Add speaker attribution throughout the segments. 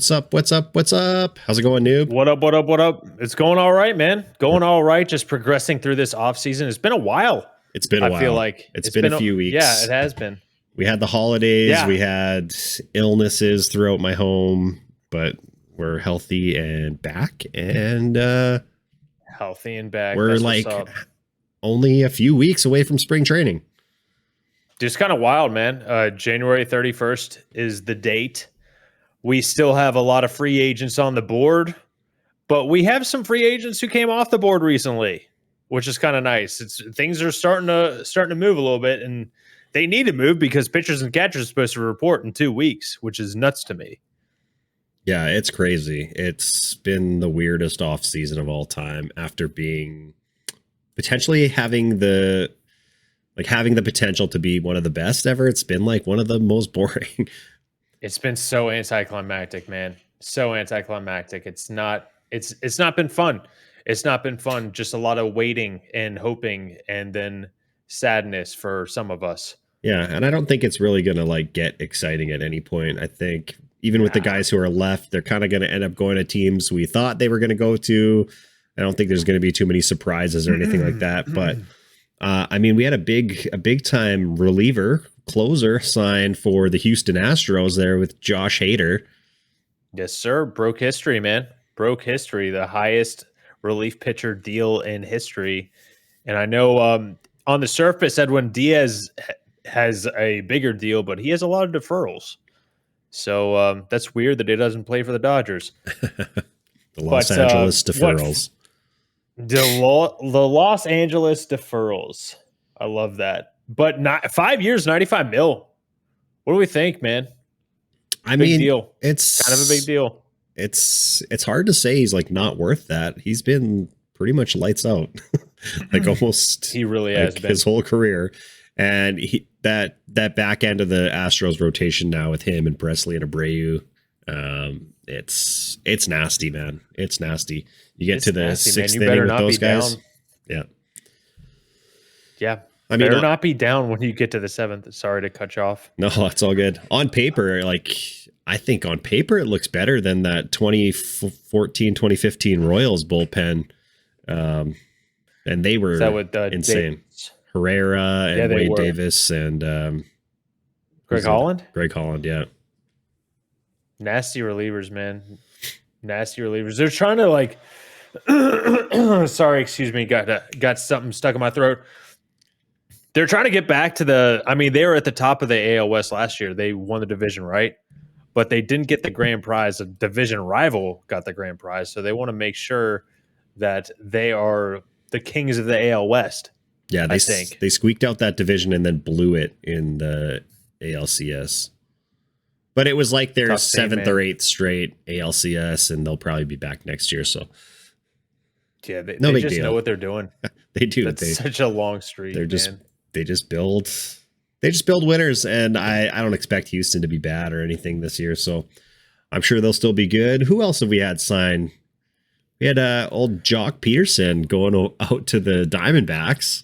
Speaker 1: What's up? What's up? What's up? How's it going, Noob?
Speaker 2: What up? What up? What up? It's going all right, man. Going all right. Just progressing through this off season. It's been a while.
Speaker 1: It's been a while.
Speaker 2: I feel like
Speaker 1: it's been a few weeks.
Speaker 2: Yeah, it has been.
Speaker 1: We had the holidays.
Speaker 2: Yeah.
Speaker 1: We had illnesses throughout my home, but we're healthy and back. And
Speaker 2: Healthy and back.
Speaker 1: we're
Speaker 2: That's
Speaker 1: like
Speaker 2: what's up.
Speaker 1: only a few weeks away from spring training.
Speaker 2: Just kind of wild, man. January 31st is the date. We still have a lot of free agents on the board, but we have some free agents who came off the board recently, which is kind of nice. Things are starting to move a little bit, and they need to move because pitchers and catchers are supposed to report in 2 weeks, which is nuts to me.
Speaker 1: Yeah, it's crazy. It's been the weirdest off season of all time after being potentially having the potential to be one of the best ever. It's been like one of the most boring.
Speaker 2: It's been so anticlimactic, man. So anticlimactic. It's not been fun. It's not been fun. Just a lot of waiting and hoping and then sadness for some of us.
Speaker 1: Yeah, and I don't think it's really going to like get exciting at any point. I think even with the guys who are left, they're kind of going to end up going to teams we thought they were going to go to. I don't think there's going to be too many surprises or anything like that. But I mean, we had a big time reliever closer signed for the Houston Astros there with Josh Hader.
Speaker 2: Yes, sir. Broke history, man. Broke history. The highest relief pitcher deal in history. And I know on the surface, Edwin Diaz has a bigger deal, but he has a lot of deferrals. So that's weird that he doesn't play for the Dodgers.
Speaker 1: The Los Angeles deferrals.
Speaker 2: The Los Angeles deferrals. I love that. But 5 years, 95 mil. What do we think, man?
Speaker 1: I mean,
Speaker 2: deal.
Speaker 1: It's
Speaker 2: kind of a big deal.
Speaker 1: It's hard to say he's like not worth that. He's been pretty much lights out, like almost.
Speaker 2: He really has been
Speaker 1: his whole career, and that back end of the Astros rotation now with him and Presley and Abreu. It's nasty, man. It's nasty. You get to the nasty, sixth inning with those guys.
Speaker 2: Down. Yeah. I mean, better not be down when you get to the seventh. Sorry to cut you off.
Speaker 1: No, that's all good. On paper, I think on paper it looks better than that 2014, 2015 Royals bullpen. And they were insane. Davis? Herrera and Wade Davis and
Speaker 2: Greg Holland?
Speaker 1: Greg Holland, yeah.
Speaker 2: Nasty relievers, man. Nasty relievers. They're trying to sorry, excuse me, got something stuck in my throat. They're trying to get back to they were at the top of the AL West last year. They won the division, right? But they didn't get the grand prize. A division rival got the grand prize. So they want to make sure that they are the kings of the AL West.
Speaker 1: Yeah, they squeaked out that division and then blew it in the ALCS. But it was like their seventh or eighth straight ALCS, and they'll probably be back next year. So
Speaker 2: yeah, they just know what they're doing.
Speaker 1: They do.
Speaker 2: That's such a long streak.
Speaker 1: They just build winners, and I don't expect Houston to be bad or anything this year, so I'm sure they'll still be good. Who else have we had sign? We had old Jock Peterson going out to the Diamondbacks.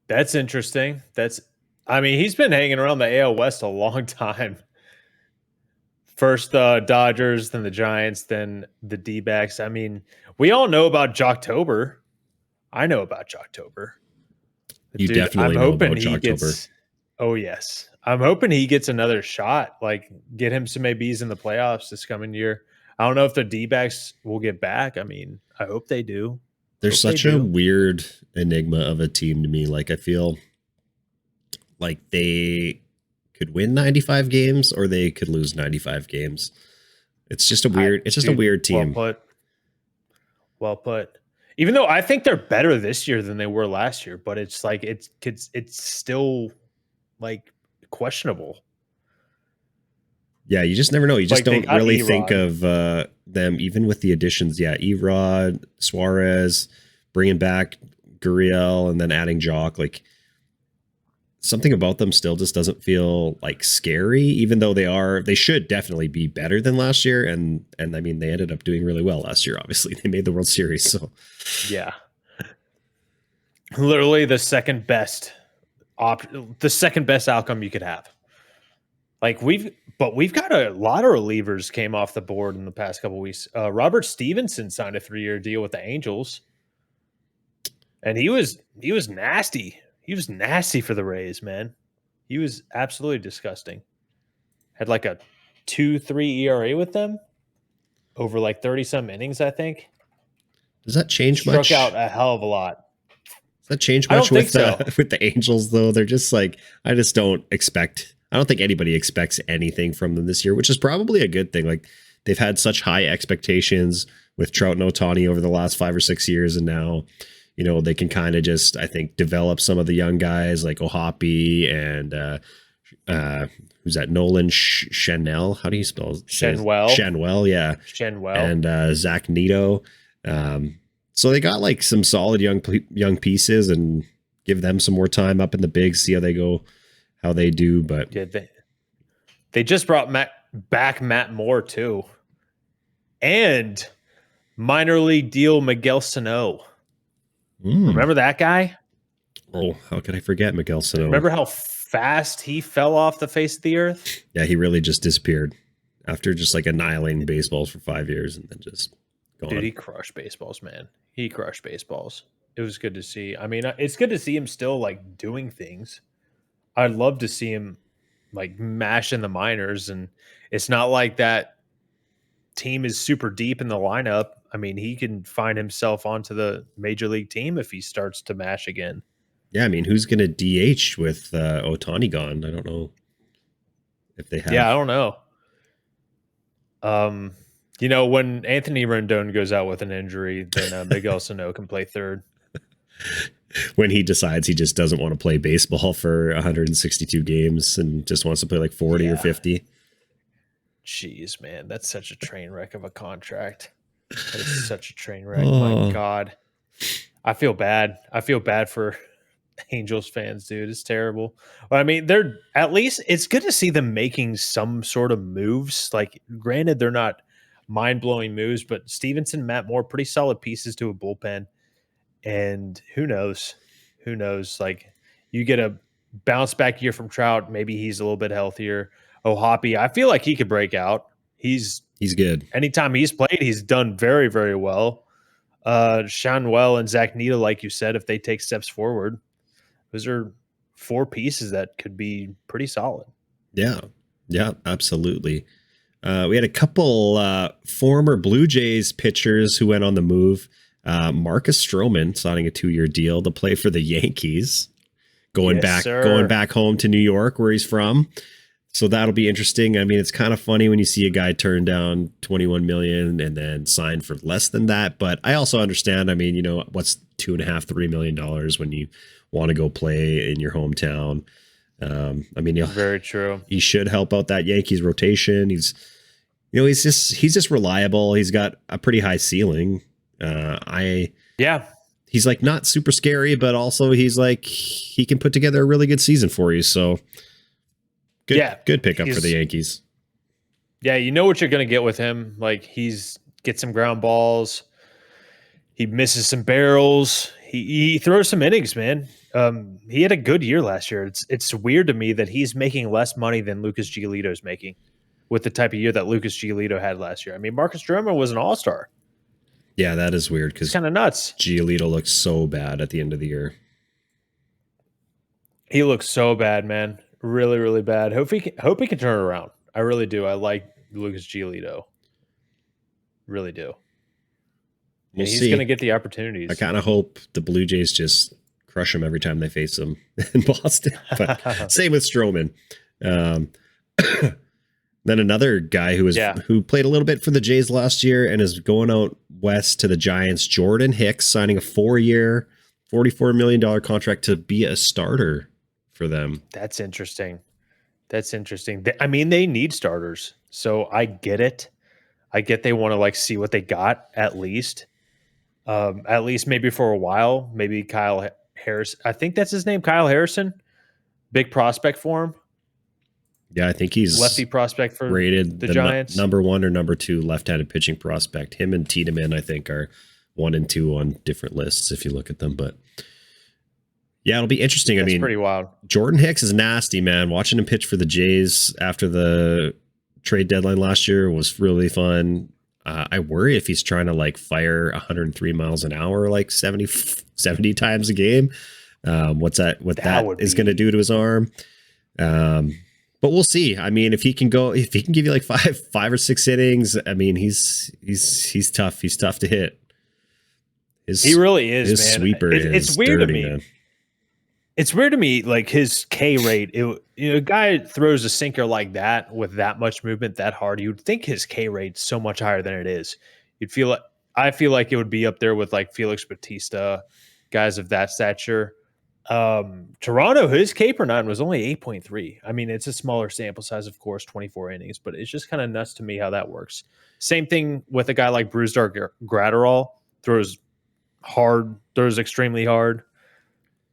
Speaker 2: That's interesting. He's been hanging around the AL West a long time. First the Dodgers, then the Giants, then the D-backs. I mean, we all know about Jocktober. I know about Jocktober.
Speaker 1: You definitely know about Jocktober.
Speaker 2: Oh, yes. I'm hoping he gets another shot, like get him some ABs in the playoffs this coming year. I don't know if the D-backs will get back. I mean, I hope they do.
Speaker 1: They're such a weird enigma of a team to me. Like, I feel like they could win 95 games or they could lose 95 games. It's just a weird team.
Speaker 2: Well put. Even though I think they're better this year than they were last year, but it's like it's still like questionable.
Speaker 1: Yeah, you just never know. You just don't really think of them, even with the additions. Yeah, Erod, Suarez, bringing back Gurriel, and then adding Jock. Like, something about them still just doesn't feel like scary, even though they should definitely be better than last year. And I mean, they ended up doing really well last year. Obviously, they made the World Series. So
Speaker 2: yeah, literally the second best outcome you could have. Like we've got a lot of relievers came off the board in the past couple weeks. Robert Stevenson signed a 3-year deal with the Angels, and he was nasty. He was nasty for the Rays, man. He was absolutely disgusting. Had like a 2.3 ERA with them over like 30-some innings, I think.
Speaker 1: Does that change much?
Speaker 2: Struck out a hell of a lot.
Speaker 1: Does that change much with the Angels, though? They're just like, I don't think anybody expects anything from them this year, which is probably a good thing. Like, they've had such high expectations with Trout and Ohtani over the last 5 or 6 years, and now, you know, they can kind of just, I think, develop some of the young guys like Ohapi and who's that? Nolan Chanel. How do you spell it?
Speaker 2: Shenwell,
Speaker 1: yeah.
Speaker 2: Shenwell.
Speaker 1: And Zach Neto. So they got like some solid young pieces, and give them some more time up in the bigs, see how they go, how they do. But
Speaker 2: yeah, they just brought back Matt Moore too, and minor league deal Miguel Sano. Remember that guy?
Speaker 1: Oh, how could I forget Miguel Sano?
Speaker 2: Remember how fast he fell off the face of the earth?
Speaker 1: Yeah, he really just disappeared after just like annihilating baseballs for 5 years and then just gone.
Speaker 2: Dude, he crushed baseballs, man. He crushed baseballs. It was good to see. I mean, it's good to see him still like doing things. I'd love to see him like mash in the minors, and it's not like that team is super deep in the lineup. I mean, he can find himself onto the major league team if he starts to mash again.
Speaker 1: Yeah, I mean, who's going to DH with Ohtani gone? I don't know if they have.
Speaker 2: Yeah, I don't know. You know, when Anthony Rendon goes out with an injury, then Miguel Sano can play third.
Speaker 1: When he decides he just doesn't want to play baseball for 162 games and just wants to play like 40 or 50.
Speaker 2: Jeez, man, that's such a train wreck of a contract. That is such a train wreck. My God. I feel bad. I feel bad for Angels fans, dude. It's terrible. But I mean, they're at least it's good to see them making some sort of moves. Like, granted, they're not mind-blowing moves, but Stevenson, Matt Moore, pretty solid pieces to a bullpen. And who knows? Who knows? Like, you get a bounce back year from Trout. Maybe he's a little bit healthier. Hoppy, I feel like he could break out. He's
Speaker 1: good.
Speaker 2: Anytime he's played, he's done very, very well. Shanwell and Zach Neto, like you said, if they take steps forward, those are 4 pieces that could be pretty solid.
Speaker 1: Yeah, absolutely. We had a couple former Blue Jays pitchers who went on the move. Marcus Stroman signing a 2-year deal to play for the Yankees, going back home to New York, where he's from. So that'll be interesting. I mean, it's kind of funny when you see a guy turn down $21 million and then sign for less than that. But I also understand. I mean, you know, what's $2.5–3 million when you want to go play in your hometown? I mean,
Speaker 2: very true.
Speaker 1: He should help out that Yankees rotation. He's just reliable. He's got a pretty high ceiling. He's like not super scary, but also he's like he can put together a really good season for you. So. Good pickup for the Yankees.
Speaker 2: Yeah, you know what you're going to get with him. Like, gets some ground balls. He misses some barrels. He throws some innings, man. He had a good year last year. It's weird to me that he's making less money than Lucas Giolito's making with the type of year that Lucas Giolito had last year. I mean, Marcus Stroman was an all-star.
Speaker 1: Yeah, that is weird because
Speaker 2: kind of nuts.
Speaker 1: Giolito looks so bad at the end of the year.
Speaker 2: He looks so bad, man. Really, really bad. Hope he can turn it around. I really do. I like Lucas Giolito. Really do. He's going to get the opportunities.
Speaker 1: I kind of hope the Blue Jays just crush him every time they face him in Boston. But same with Stroman. Then another guy who played a little bit for the Jays last year and is going out west to the Giants, Jordan Hicks, signing a 4-year, $44 million contract to be a starter for them.
Speaker 2: That's interesting. I mean, they need starters, so I get it. I get they want to like see what they got at least maybe for a while. Maybe Kyle Harris. I think that's his name, Kyle Harrison. Big prospect for him.
Speaker 1: Yeah, I think he's
Speaker 2: lefty prospect for
Speaker 1: rated
Speaker 2: the Giants.
Speaker 1: Number 1 or number 2 left-handed pitching prospect. Him and Tiedemann, I think, are 1 and 2 on different lists if you look at them, but. Yeah, it'll be interesting.
Speaker 2: That's pretty wild.
Speaker 1: Jordan Hicks is nasty, man. Watching him pitch for the Jays after the trade deadline last year was really fun. I worry if he's trying to like fire 103 miles an hour, like 70 times a game. What that is going to do to his arm. But we'll see. I mean, if he can give you like five or six innings, I mean, he's tough. He's tough to hit.
Speaker 2: He really is,
Speaker 1: his
Speaker 2: man.
Speaker 1: Sweeper
Speaker 2: it's weird
Speaker 1: dirty,
Speaker 2: to me.
Speaker 1: Man.
Speaker 2: It's weird to me, like his K rate. A guy throws a sinker like that with that much movement that hard. You'd think his K rate's so much higher than it is. I feel like it would be up there with like Felix Bautista, guys of that stature. Toronto, his K per 9 was only 8.3. I mean, it's a smaller sample size, of course, 24 innings, but it's just kind of nuts to me how that works. Same thing with a guy like Brusdar Graterol, throws hard, throws extremely hard.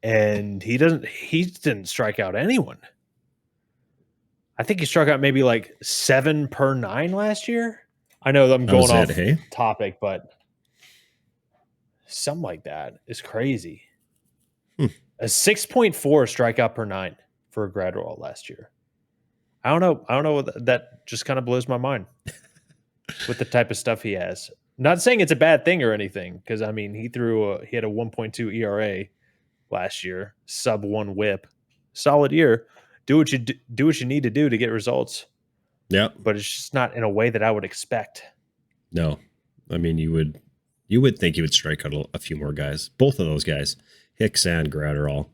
Speaker 2: And he didn't strike out anyone. I think he struck out maybe like 7 per 9 last year. I know I'm going off topic, but something like that is crazy. A 6.4 strikeout per 9 for Graterol last year. I don't know. That just kind of blows my mind with the type of stuff he has. Not saying it's a bad thing or anything, because I mean he had a 1.2 ERA. Last year, sub 1 WHIP, solid year. Do what you need to do to get results.
Speaker 1: Yeah,
Speaker 2: but it's just not in a way that I would expect.
Speaker 1: No, I mean you would think he would strike out a few more guys. Both of those guys, Hicks and Graterol.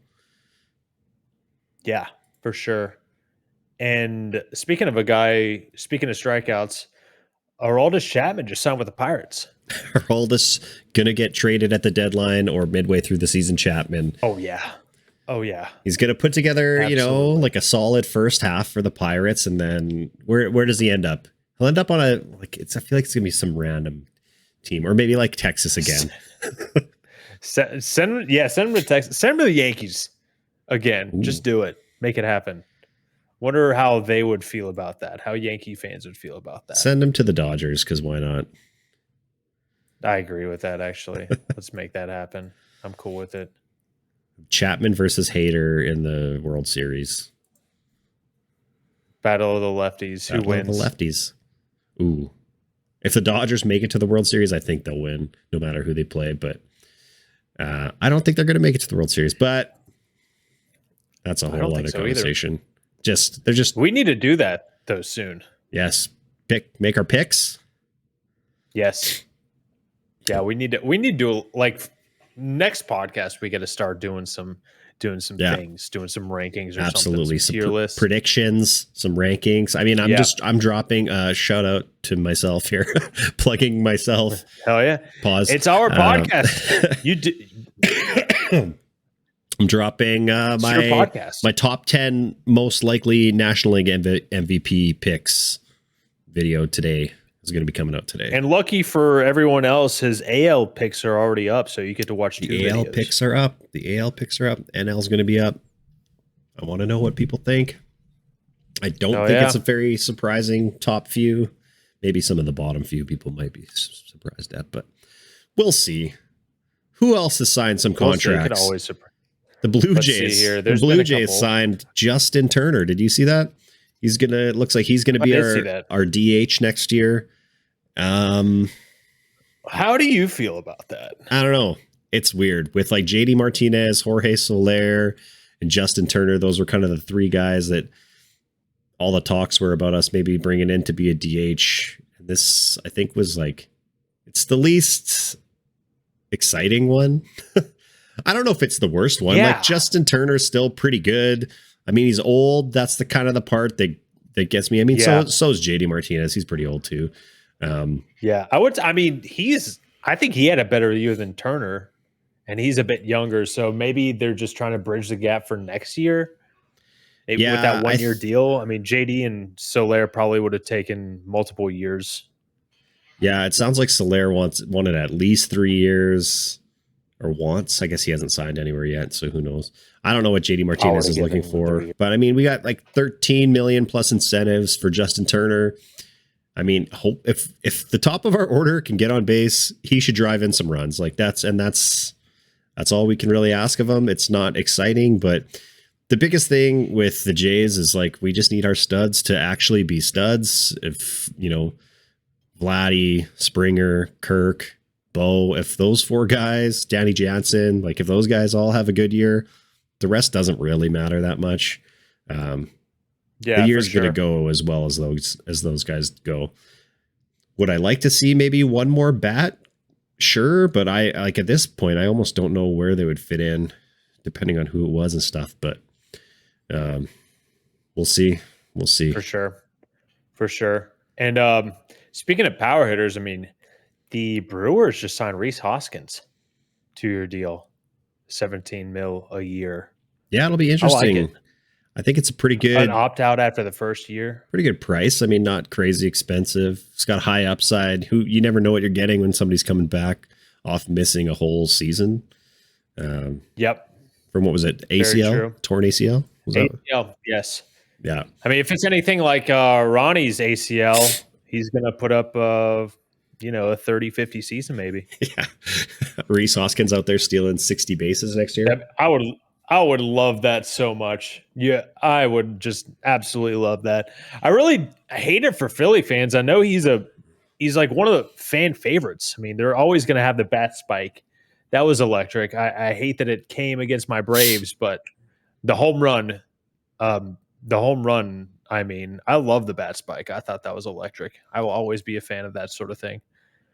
Speaker 2: Yeah, for sure. And speaking of strikeouts, Aroldis Chapman just signed with the Pirates.
Speaker 1: Aroldis gonna get traded at the deadline or midway through the season. Chapman.
Speaker 2: Oh yeah.
Speaker 1: He's gonna put together,
Speaker 2: Absolutely.
Speaker 1: like a solid first half for the Pirates, and then where does he end up? He'll end up on I feel like it's gonna be some random team, or maybe like Texas again.
Speaker 2: Send him to Texas. Send him to the Yankees again. Ooh. Just do it. Make it happen. Wonder how they would feel about that. How Yankee fans would feel about that.
Speaker 1: Send him to the Dodgers, because why not?
Speaker 2: I agree with that, actually. Let's make that happen. I'm cool with it.
Speaker 1: Chapman versus Hader in the World Series.
Speaker 2: Battle of the lefties. Who wins?
Speaker 1: Battle of the lefties. Ooh. If the Dodgers make it to the World Series, I think they'll win, no matter who they play. But I don't think they're going to make it to the World Series. But that's a whole other conversation.
Speaker 2: We need to do that, though, soon.
Speaker 1: Yes. Make our picks?
Speaker 2: Yes. Yeah, we need to do, like, next podcast. We got to start doing some things, doing some rankings or
Speaker 1: absolutely
Speaker 2: something. Some tier lists,
Speaker 1: predictions, some rankings. I mean, I'm dropping a shout out to myself here, plugging myself.
Speaker 2: Hell yeah!
Speaker 1: Pause.
Speaker 2: It's our podcast. You do.
Speaker 1: I'm dropping my top 10 most likely National League MVP picks video today. Is going to be coming out today.
Speaker 2: And lucky for everyone else, his AL picks are already up, so you get to watch
Speaker 1: the AL videos. Picks are up. The AL picks are up. NL's going to be up. I want to know what people think. I don't think it's a very surprising top few. Maybe some of the bottom few people might be surprised at, but we'll see. Who else has signed some contracts?
Speaker 2: Always surprise.
Speaker 1: The Blue Jays. The Blue Jays signed Justin Turner. Did you see that? Looks like he's gonna be our DH next year.
Speaker 2: How do you feel about that?
Speaker 1: I don't know. It's weird with like JD Martinez, Jorge Soler, and Justin Turner. Those were kind of the three guys that all the talks were about us maybe bringing in to be a DH. This, I think, was like, it's the least exciting one. I don't know if it's the worst one.
Speaker 2: Yeah.
Speaker 1: Like Justin Turner's still pretty good. I mean, he's old. That's the kind of the part that gets me. I mean, so is JD Martinez. He's pretty old too.
Speaker 2: I think he had a better year than Turner, and he's a bit younger. So maybe they're just trying to bridge the gap for next year. With that 1 year deal. I mean, JD and Soler probably would have taken multiple years.
Speaker 1: Yeah, it sounds like Soler wanted at least 3 years, or wants. I guess he hasn't signed anywhere yet, so who knows? I don't know what JD Martinez is looking for, but I mean, we got like 13 million plus incentives for Justin Turner. I mean, if the top of our order can get on base, he should drive in some runs. Like that's That's all we can really ask of them. It's not exciting, but the biggest thing with the Jays is like we just need our studs to actually be studs. If, you know, Vladdy, Springer, Kirk, Bo, if those 4 guys, Danny Jansen, like if those guys all have a good year, the rest doesn't really matter that much. The year's going to go as well as those guys go. Would I like to see maybe one more bat? Sure, but I like at this point, I almost don't know where they would fit in, depending on who it was and stuff. But we'll see. We'll see.
Speaker 2: For sure. And speaking of power hitters, I mean, the Brewers just signed Rhys Hoskins, 2-year deal, $17 million a year.
Speaker 1: Yeah, it'll be interesting. I like it. I think it's a pretty good
Speaker 2: an opt out after the first year.
Speaker 1: Pretty good price. I mean, not crazy expensive. It's got high upside. You never know what you're getting when somebody's coming back off missing a whole season.
Speaker 2: Yep.
Speaker 1: From what was it? ACL? Torn ACL?
Speaker 2: ACL, yes.
Speaker 1: Yeah.
Speaker 2: I mean, if it's anything like Ronnie's ACL, he's going to put up a 30-50 season maybe.
Speaker 1: Yeah. Rhys Hoskins out there stealing 60 bases next year.
Speaker 2: I would love that so much. Yeah, I would just absolutely love that. I really hate it for Philly fans. I know he's like one of the fan favorites. I mean, they're always going to have the bat spike. That was electric. I hate that it came against my Braves, but the home run. I mean, I love the bat spike. I thought that was electric. I will always be a fan of that sort of thing.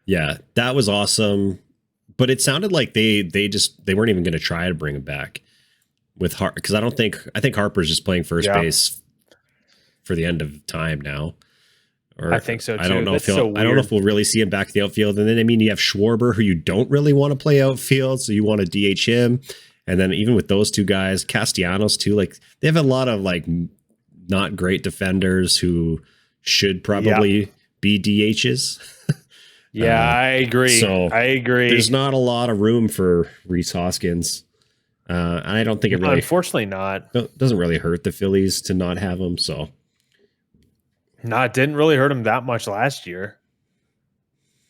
Speaker 1: Yeah, that was awesome. But it sounded like they weren't even going to try to bring him back. With because I think Harper's just playing first base for the end of time now. Or
Speaker 2: I think so too.
Speaker 1: I don't know if we'll really see him back in the outfield. And then I mean you have Schwarber, who you don't really want to play outfield, so you want to DH him. And then even with those 2 guys, Castellanos too, like they have a lot of like not great defenders who should probably be DHs.
Speaker 2: Yeah, I agree.
Speaker 1: There's not a lot of room for Rhys Hoskins. I don't think it really,
Speaker 2: unfortunately not.
Speaker 1: Doesn't really hurt the Phillies to not have him. So,
Speaker 2: no, it didn't really hurt him that much last year.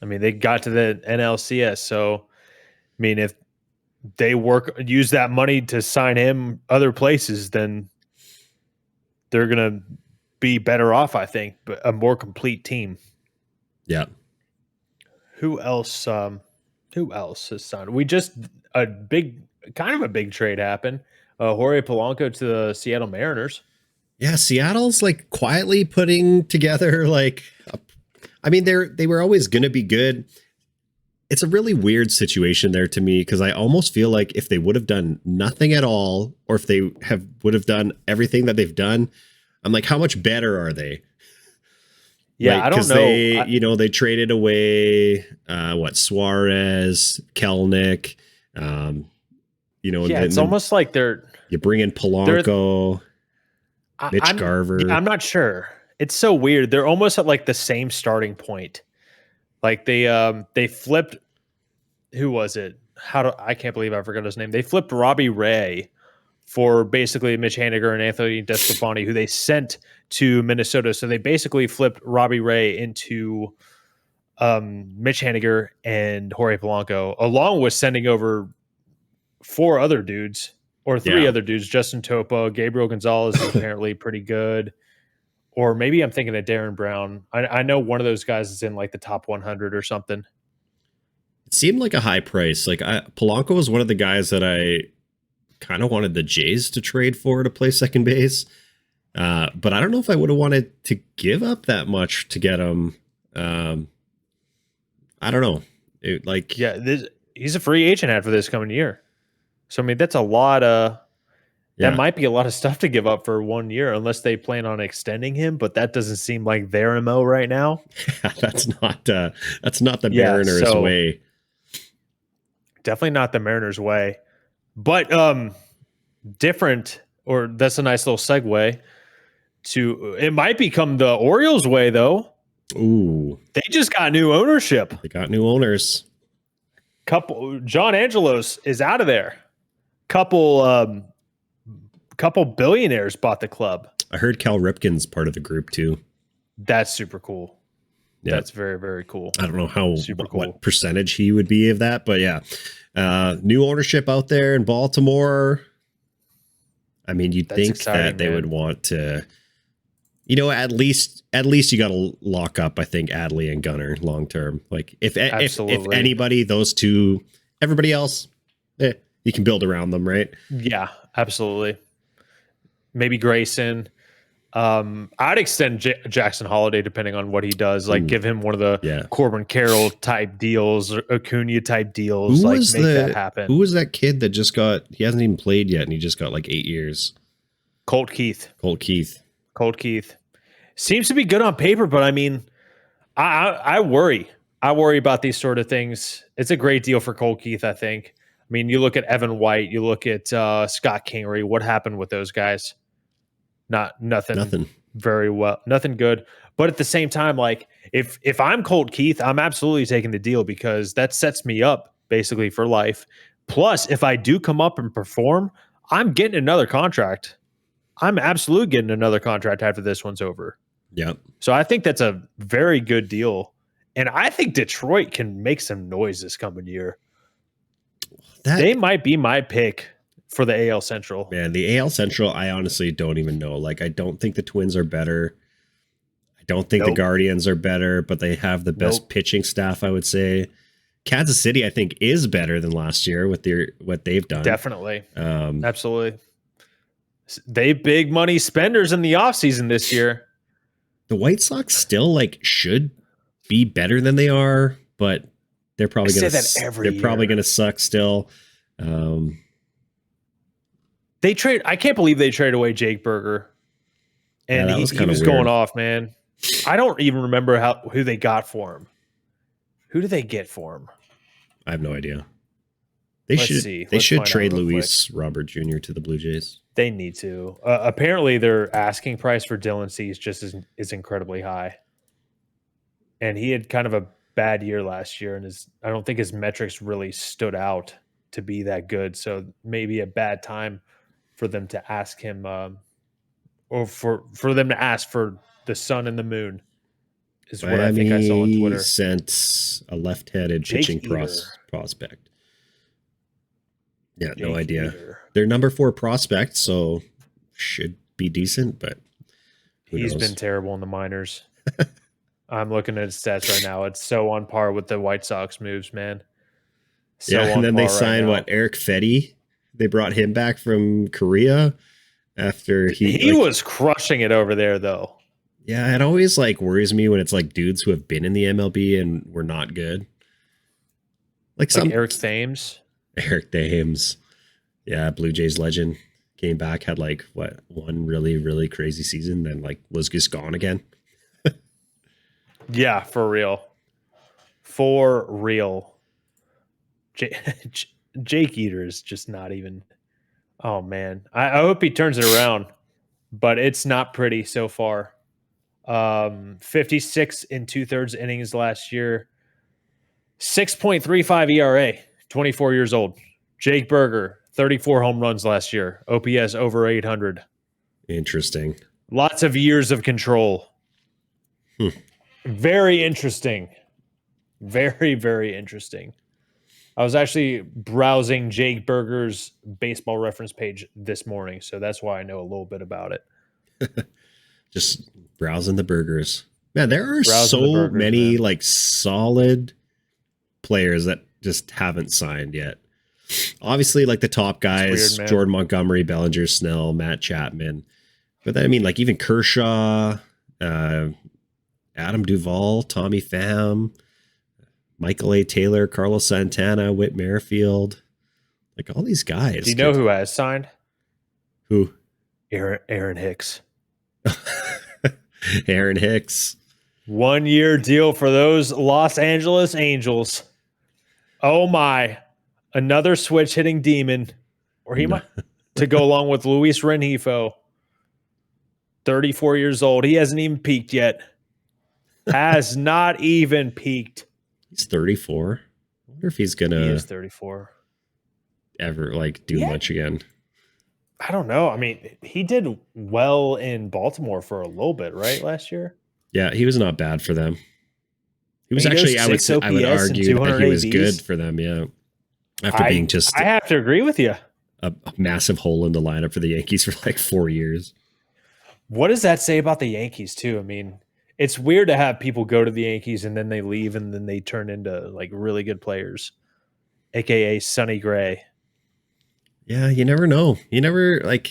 Speaker 2: I mean, they got to the NLCS. So, I mean, if they use that money to sign him other places, then they're going to be better off, I think, but a more complete team.
Speaker 1: Yeah.
Speaker 2: Who else has signed? We just kind of a big trade happened. Jorge Polanco to the Seattle Mariners.
Speaker 1: Yeah, Seattle's like quietly putting together I mean, they were always going to be good. It's a really weird situation there to me because I almost feel like if they would have done nothing at all, or if they would have done everything that they've done, I'm like, how much better are they?
Speaker 2: Yeah, I don't know.
Speaker 1: They traded away Suarez, Kelnick.
Speaker 2: It's almost like
Speaker 1: you bring in Polanco, Mitch Garver.
Speaker 2: I'm not sure. It's so weird. They're almost at like the same starting point. Like they flipped. Who was it? I can't believe I forgot his name. They flipped Robbie Ray for basically Mitch Haniger and Anthony DeSclafani, who they sent to Minnesota. So they basically flipped Robbie Ray into Mitch Haniger and Jorge Polanco, along with sending over 4 other dudes or 3 other dudes. Justin Topa, Gabriel Gonzalez is apparently pretty good. Or maybe I'm thinking of Darren Brown. I know one of those guys is in like the top 100 or something.
Speaker 1: It seemed like a high price. Like Polanco was one of the guys that I kind of wanted the Jays to trade for to play second base. But I don't know if I would have wanted to give up that much to get him. I don't know.
Speaker 2: He's a free agent after this coming year. So, I mean, that's a lot of that might be a lot of stuff to give up for 1 year unless they plan on extending him, but that doesn't seem like their MO right now.
Speaker 1: That's not the Mariners way.
Speaker 2: Definitely not the Mariners way. But different, or that's a nice little segue to it might become the Orioles way though.
Speaker 1: Ooh.
Speaker 2: They just got new ownership.
Speaker 1: They got new owners.
Speaker 2: John Angelos is out of there. Couple billionaires bought the club.
Speaker 1: I heard Cal Ripken's part of the group too.
Speaker 2: That's super cool. That's very, very cool.
Speaker 1: I don't know how
Speaker 2: Super cool.
Speaker 1: what percentage he would be of that, but yeah. New ownership out there in Baltimore. I mean, you'd think that they would want to, at least you got to lock up, I think, Adley and Gunnar long term. Like if anybody, those two, everybody else, you can build around them, right?
Speaker 2: Yeah, absolutely. Maybe Grayson. I'd extend Jackson Holiday depending on what he does. Like, give him one of the Corbin Carroll type deals or Acuna type deals. Make that happen.
Speaker 1: Who was that kid that just he hasn't even played yet and he just got like 8 years?
Speaker 2: Colt Keith.
Speaker 1: Colt Keith.
Speaker 2: Seems to be good on paper, but I mean, I worry. I worry about these sort of things. It's a great deal for Colt Keith, I think. I mean, you look at Evan White, you look at Scott Kingery. What happened with those guys? Nothing very well, nothing good. But at the same time, like if I'm Colt Keith, I'm absolutely taking the deal because that sets me up basically for life. Plus, if I do come up and perform, I'm getting another contract. I'm absolutely getting another contract after this one's over.
Speaker 1: Yep.
Speaker 2: So I think that's a very good deal. And I think Detroit can make some noise this coming year. They might be my pick for the AL Central.
Speaker 1: Man, the AL Central, I honestly don't even know. Like, I don't think the Twins are better. I don't think the Guardians are better, but they have the best pitching staff, I would say. Kansas City, I think, is better than last year with what they've done.
Speaker 2: Definitely. Absolutely. They big money spenders in the offseason this year.
Speaker 1: The White Sox still should be better than they are, but they're probably going to suck still.
Speaker 2: I can't believe they traded away Jake Berger. And he was going off, man. I don't even remember who they got for him. Who did they get for him?
Speaker 1: I have no idea. They should trade Luis Robert Jr. to the Blue Jays.
Speaker 2: They need to. Apparently, their asking price for Dylan Cease is incredibly high. And he had kind of a bad year last year, and I don't think his metrics really stood out to be that good. So maybe a bad time for them to ask him, or for them to ask for the sun and the moon, is what I think I saw on Twitter.
Speaker 1: Sent a left-handed pitching prospect. Yeah, Jake no idea. Eater. They're number 4 prospect, so should be decent, but
Speaker 2: he's been terrible in the minors. I'm looking at his stats right now. It's so on par with the White Sox moves, man.
Speaker 1: And then they signed Eric Fetty. They brought him back from Korea after
Speaker 2: he was crushing it over there, though.
Speaker 1: Yeah, it always worries me when it's dudes who have been in the MLB and were not good. Like
Speaker 2: Eric Thames.
Speaker 1: Eric Thames. Yeah, Blue Jays legend. Came back, had one really, really crazy season, then was just gone again.
Speaker 2: Yeah, for real. For real. Jake Eater is just not even. Oh, man. I hope he turns it around, but it's not pretty so far. 56 and 2/3 innings last year. 6.35 ERA, 24 years old. Jake Berger, 34 home runs last year. OPS over 800.
Speaker 1: Interesting.
Speaker 2: Lots of years of control. Very interesting. Very, very interesting. I was actually browsing Jake Berger's baseball reference page this morning, so that's why I know a little bit about it.
Speaker 1: Just browsing the burgers. Man, there are so many solid players that just haven't signed yet. Obviously, the top guys, weird, Jordan Montgomery, Bellinger, Snell, Matt Chapman. But then, even Kershaw, Adam Duvall, Tommy Pham, Michael A. Taylor, Carlos Santana, Whit Merrifield. All these guys.
Speaker 2: Do you know who has signed?
Speaker 1: Who?
Speaker 2: Aaron Hicks.
Speaker 1: Aaron Hicks.
Speaker 2: 1-year deal for those Los Angeles Angels. Oh my. Another switch hitting demon. Or he might to go along with Luis Rengifo. 34 years old. He hasn't even peaked yet. Has not even peaked.
Speaker 1: He's 34. I wonder if he's gonna.
Speaker 2: He is 34.
Speaker 1: Ever do much again?
Speaker 2: I don't know. I mean, he did well in Baltimore for a little bit, right? Last year.
Speaker 1: Yeah, he was not bad for them. He was actually, I would argue that he was
Speaker 2: ABs.
Speaker 1: good for them. Yeah. After being just,
Speaker 2: I have to agree with you.
Speaker 1: A massive hole in the lineup for the Yankees for like 4 years.
Speaker 2: What does that say about the Yankees too? I mean, it's weird to have people go to the Yankees and then they leave and then they turn into like really good players, aka Sonny Gray.
Speaker 1: Yeah, you never know. You never like.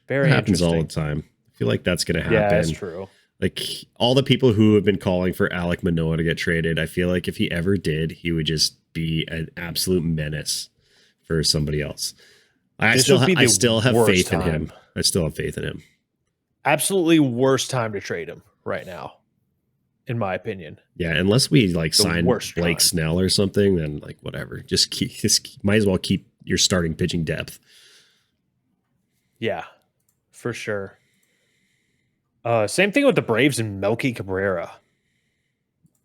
Speaker 2: Very
Speaker 1: it happens all the time. I feel like that's going to happen.
Speaker 2: Yeah, that's true.
Speaker 1: Like all the people who have been calling for Alek Manoah to get traded, I feel like if he ever did, he would just be an absolute menace for somebody else. I still have faith in him. I still have faith in him.
Speaker 2: Absolutely worst time to trade him right now, in my opinion.
Speaker 1: Yeah, unless we like sign Blake Snell or something, then like whatever. Just might as well keep your starting pitching depth.
Speaker 2: Yeah, for sure. Same thing with the Braves and Melky Cabrera.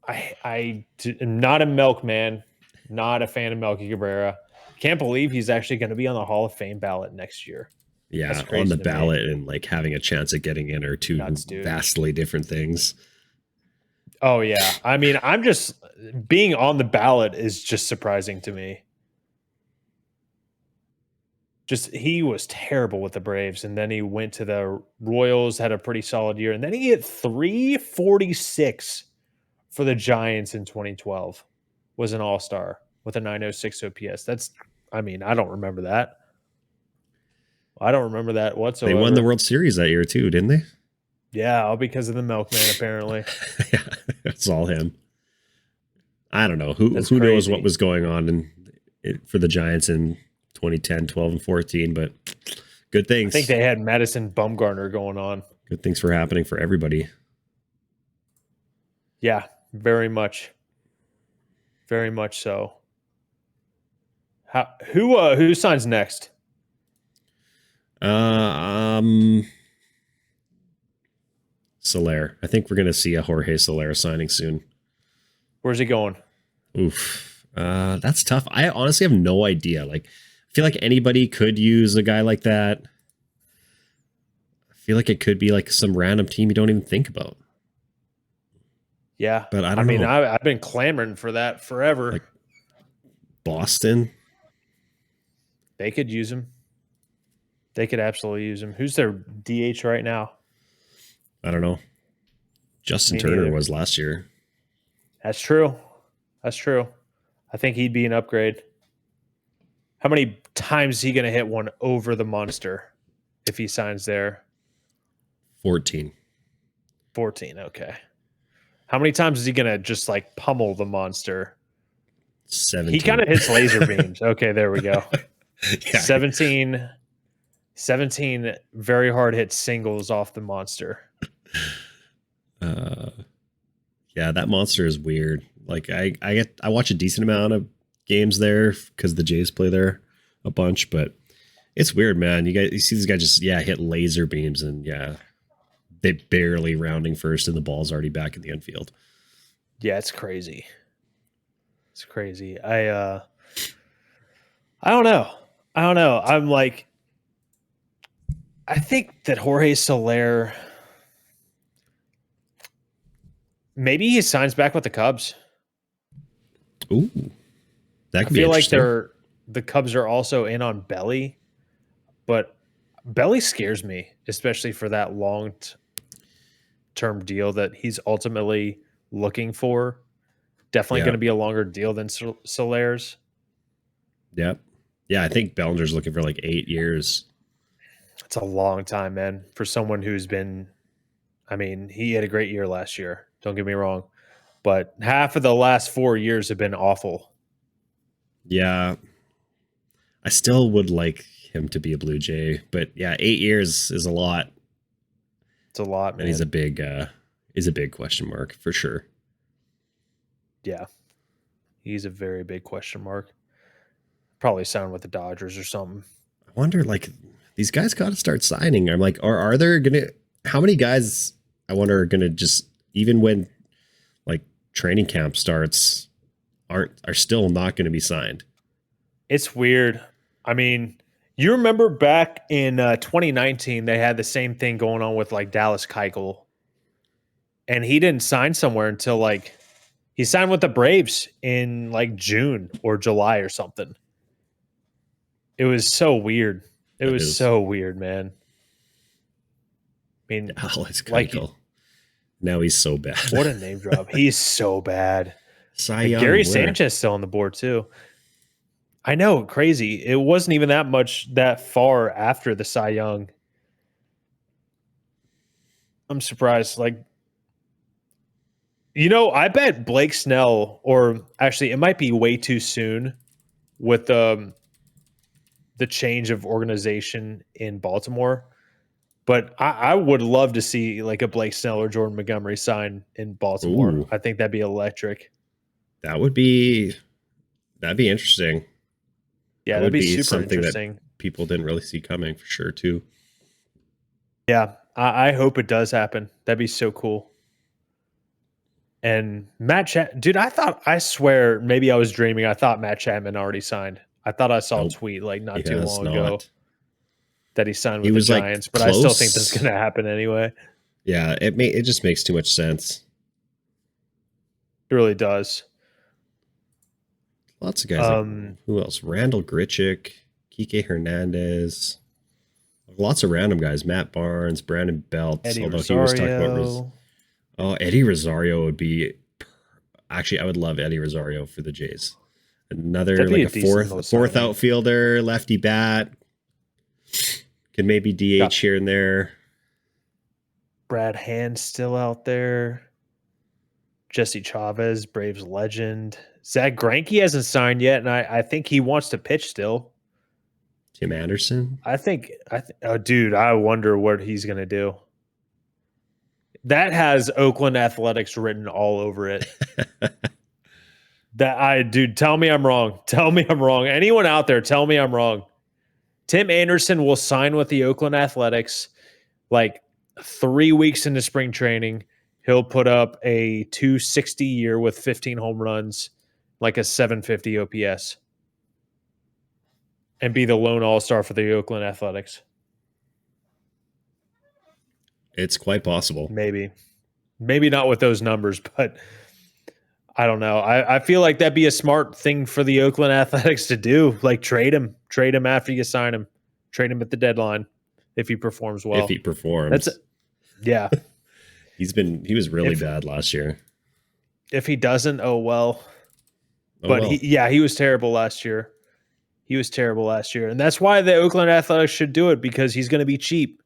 Speaker 2: I am not a Melk man, not a fan of Melky Cabrera. Can't believe he's actually going to be on the Hall of Fame ballot next year.
Speaker 1: Yeah, on the ballot and like having a chance at getting in are two vastly different things.
Speaker 2: Oh yeah, I mean, I'm just being on the ballot is just surprising to me. Just he was terrible with the Braves, and then he went to the Royals, had a pretty solid year, and then he hit 346 for the Giants in 2012. Was an All-Star with a 906 OPS. That's, I mean, I don't remember that. I don't remember that whatsoever.
Speaker 1: They won the World Series that year too, didn't they?
Speaker 2: Yeah, all because of the Milkman, apparently.
Speaker 1: Yeah, it's all him. I don't know. Who knows what was going on for the Giants in 2010, 12, and 14, but good things.
Speaker 2: I think they had Madison Bumgarner going on.
Speaker 1: Good things for happening for everybody.
Speaker 2: Yeah, very much. Very much so. Who signs next?
Speaker 1: Soler. I think we're going to see a Jorge Soler signing soon.
Speaker 2: Where's he going?
Speaker 1: Oof. That's tough. I honestly have no idea. Like, I feel like anybody could use a guy like that. I feel like it could be like some random team you don't even think about.
Speaker 2: Yeah.
Speaker 1: But I don't know.
Speaker 2: I've been clamoring for that forever.
Speaker 1: Like Boston.
Speaker 2: They could use him. They could absolutely use him. Who's their DH right now?
Speaker 1: I don't know. Justin Turner was last year.
Speaker 2: That's true. That's true. I think he'd be an upgrade. How many times is he going to hit one over the monster if he signs there?
Speaker 1: 14.
Speaker 2: 14, okay. How many times is he going to just like pummel the monster?
Speaker 1: 17.
Speaker 2: He kind of hits laser beams. Okay, there we go.
Speaker 1: Yeah.
Speaker 2: 17 very hard hit singles off the monster.
Speaker 1: Yeah, that monster is weird. Like I watch a decent amount of games there because the Jays play there a bunch, but it's weird, man. You see this guy just hit laser beams and they barely rounding first and the ball's already back in the infield.
Speaker 2: Yeah, it's crazy. It's crazy. I don't know. I'm like, I think that Jorge Soler, maybe he signs back with the Cubs.
Speaker 1: Ooh, that could be interesting. I
Speaker 2: feel like the Cubs are also in on Belly, but Belly scares me, especially for that long-term deal that he's ultimately looking for. Definitely going to be a longer deal than Soler's.
Speaker 1: Yep. Yeah, I think Bellinger's looking for like 8 years.
Speaker 2: It's a long time, man, for someone who's been, I mean, he had a great year last year. Don't get me wrong. But half of the last 4 years have been awful.
Speaker 1: Yeah. I still would like him to be a Blue Jay. But 8 years is a lot.
Speaker 2: It's a lot, man.
Speaker 1: And he's a big question mark for sure.
Speaker 2: Yeah. He's a very big question mark. Probably sign with the Dodgers or something.
Speaker 1: I wonder, like, these guys got to start signing. I'm like, are there going to, how many guys I wonder are going to just, even when like training camp starts, are still not going to be signed?
Speaker 2: It's weird. I mean, you remember back in 2019, they had the same thing going on with like Dallas Keuchel. And he didn't sign somewhere until like He signed with the Braves in like June or July or something. It was so weird. It was so weird, man. I mean,
Speaker 1: Alex Keuchel. Now he's so bad.
Speaker 2: What a name drop. He's so bad.
Speaker 1: Cy Young
Speaker 2: Gary Sanchez still on the board too. I know, crazy. It wasn't even that far after the Cy Young. I'm surprised. Like, I bet Blake Snell, or actually, it might be way too soon with the change of organization in Baltimore. But I would love to see like a Blake Snell or Jordan Montgomery sign in Baltimore.
Speaker 1: Ooh.
Speaker 2: I think that'd be electric.
Speaker 1: That'd be interesting.
Speaker 2: Yeah, that'd be super
Speaker 1: something
Speaker 2: interesting.
Speaker 1: That people didn't really see coming for sure too.
Speaker 2: Yeah, I hope it does happen. That'd be so cool. And Matt Chapman, dude, I swear, maybe I was dreaming. I thought Matt Chapman already signed. I thought I saw a tweet like not too long ago that he signed with the Giants, but I still think that's going to happen anyway.
Speaker 1: Yeah, it just makes too much sense.
Speaker 2: It really does.
Speaker 1: Lots of guys. Who else? Randall Grichuk, Kike Hernandez. Lots of random guys. Matt Barnes, Brandon Belt.
Speaker 2: Eddie
Speaker 1: although
Speaker 2: Rosario.
Speaker 1: He was talking about Eddie Rosario would be. Actually, I would love Eddie Rosario for the Jays. Another like a fourth outfielder, lefty bat. Can maybe DH here and there.
Speaker 2: Brad Hand still out there. Jesse Chavez, Braves legend. Zach Greinke hasn't signed yet, and I think he wants to pitch still.
Speaker 1: Tim Anderson?
Speaker 2: Dude, I wonder what he's going to do. That has Oakland Athletics written all over it. Dude, tell me I'm wrong. Tell me I'm wrong. Anyone out there, tell me I'm wrong. Tim Anderson will sign with the Oakland Athletics like 3 weeks into spring training. He'll put up a 260 year with 15 home runs, like a 750 OPS, and be the lone all-star for the Oakland Athletics.
Speaker 1: It's quite possible.
Speaker 2: Maybe not with those numbers, but I don't know. I feel like that'd be a smart thing for the Oakland Athletics to do. Like trade him after you sign him, trade him at the deadline if he performs well.
Speaker 1: If he performs,
Speaker 2: yeah.
Speaker 1: He was really bad last year.
Speaker 2: If he doesn't, oh well. He was terrible last year. And that's why the Oakland Athletics should do it, because he's going to be cheap.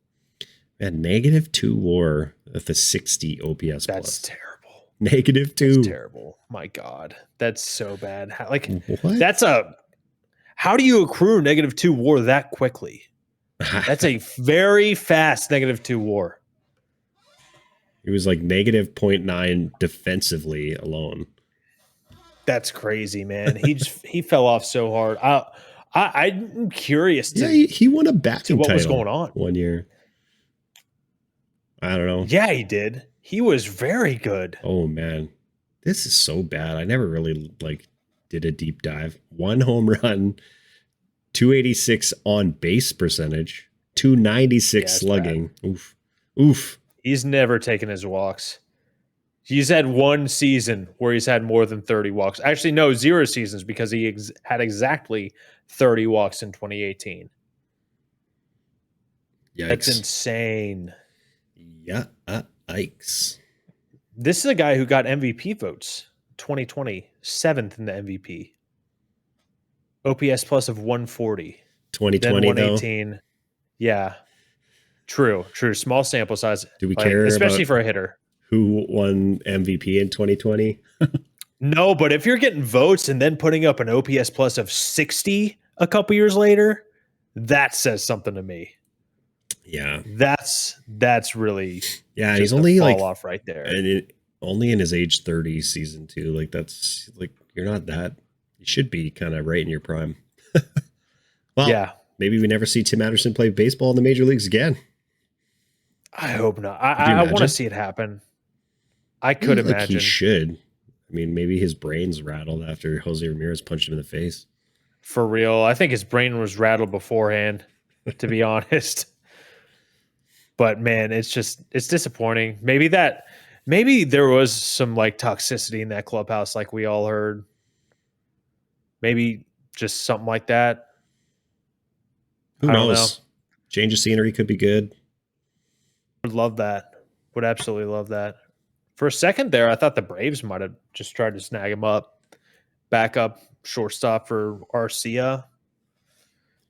Speaker 1: And -2 WAR with a 60 OPS.
Speaker 2: That's terrible.
Speaker 1: -2.
Speaker 2: That's terrible. My God, that's so bad.
Speaker 1: What?
Speaker 2: How do you accrue -2 WAR that quickly? That's a very fast -2 WAR.
Speaker 1: It was like -0.9 defensively alone.
Speaker 2: That's crazy, man. He fell off so hard. I'm curious.
Speaker 1: He won a batting
Speaker 2: what
Speaker 1: title
Speaker 2: was going on
Speaker 1: 1 year. I don't know.
Speaker 2: Yeah, he did. He was very good.
Speaker 1: Oh man, this is so bad. I never really did a deep dive. 1 home run, 286 on base percentage, 296 slugging. Bad. Oof.
Speaker 2: He's never taken his walks. He's had 1 season where he's had more than 30 walks. Actually, no, 0 seasons, because he had exactly 30 walks in 2018.
Speaker 1: Yikes.
Speaker 2: That's insane.
Speaker 1: Yeah, yikes.
Speaker 2: This is a guy who got MVP votes 2020, 7th in the MVP. OPS plus of 140.
Speaker 1: 2020
Speaker 2: then 118. Though? Yeah. True. Small sample size.
Speaker 1: Do we care
Speaker 2: especially for a hitter?
Speaker 1: Who won MVP in 2020?
Speaker 2: No, but if you're getting votes and then putting up an OPS plus of 60 a couple years later, that says something to me.
Speaker 1: Yeah,
Speaker 2: that's really
Speaker 1: he's only
Speaker 2: fall off right there,
Speaker 1: and only in his age 30 season too. That's you're not that. You should be kind of right in your prime. Well, yeah, maybe we never see Tim Anderson play baseball in the major leagues again.
Speaker 2: I hope not. I want to see it happen. I could imagine
Speaker 1: he should. I mean, maybe his brain's rattled after Jose Ramirez punched him in the face.
Speaker 2: For real, I think his brain was rattled beforehand. To be honest. But man, it's disappointing. Maybe that Maybe there was some like toxicity in that clubhouse, like we all heard. Maybe just something like that.
Speaker 1: Who
Speaker 2: I don't know.
Speaker 1: knows? Change of scenery could be good.
Speaker 2: Would love that. Would absolutely love that. For a second there, I thought the Braves might have just tried to snag him up. Backup shortstop for Arcia,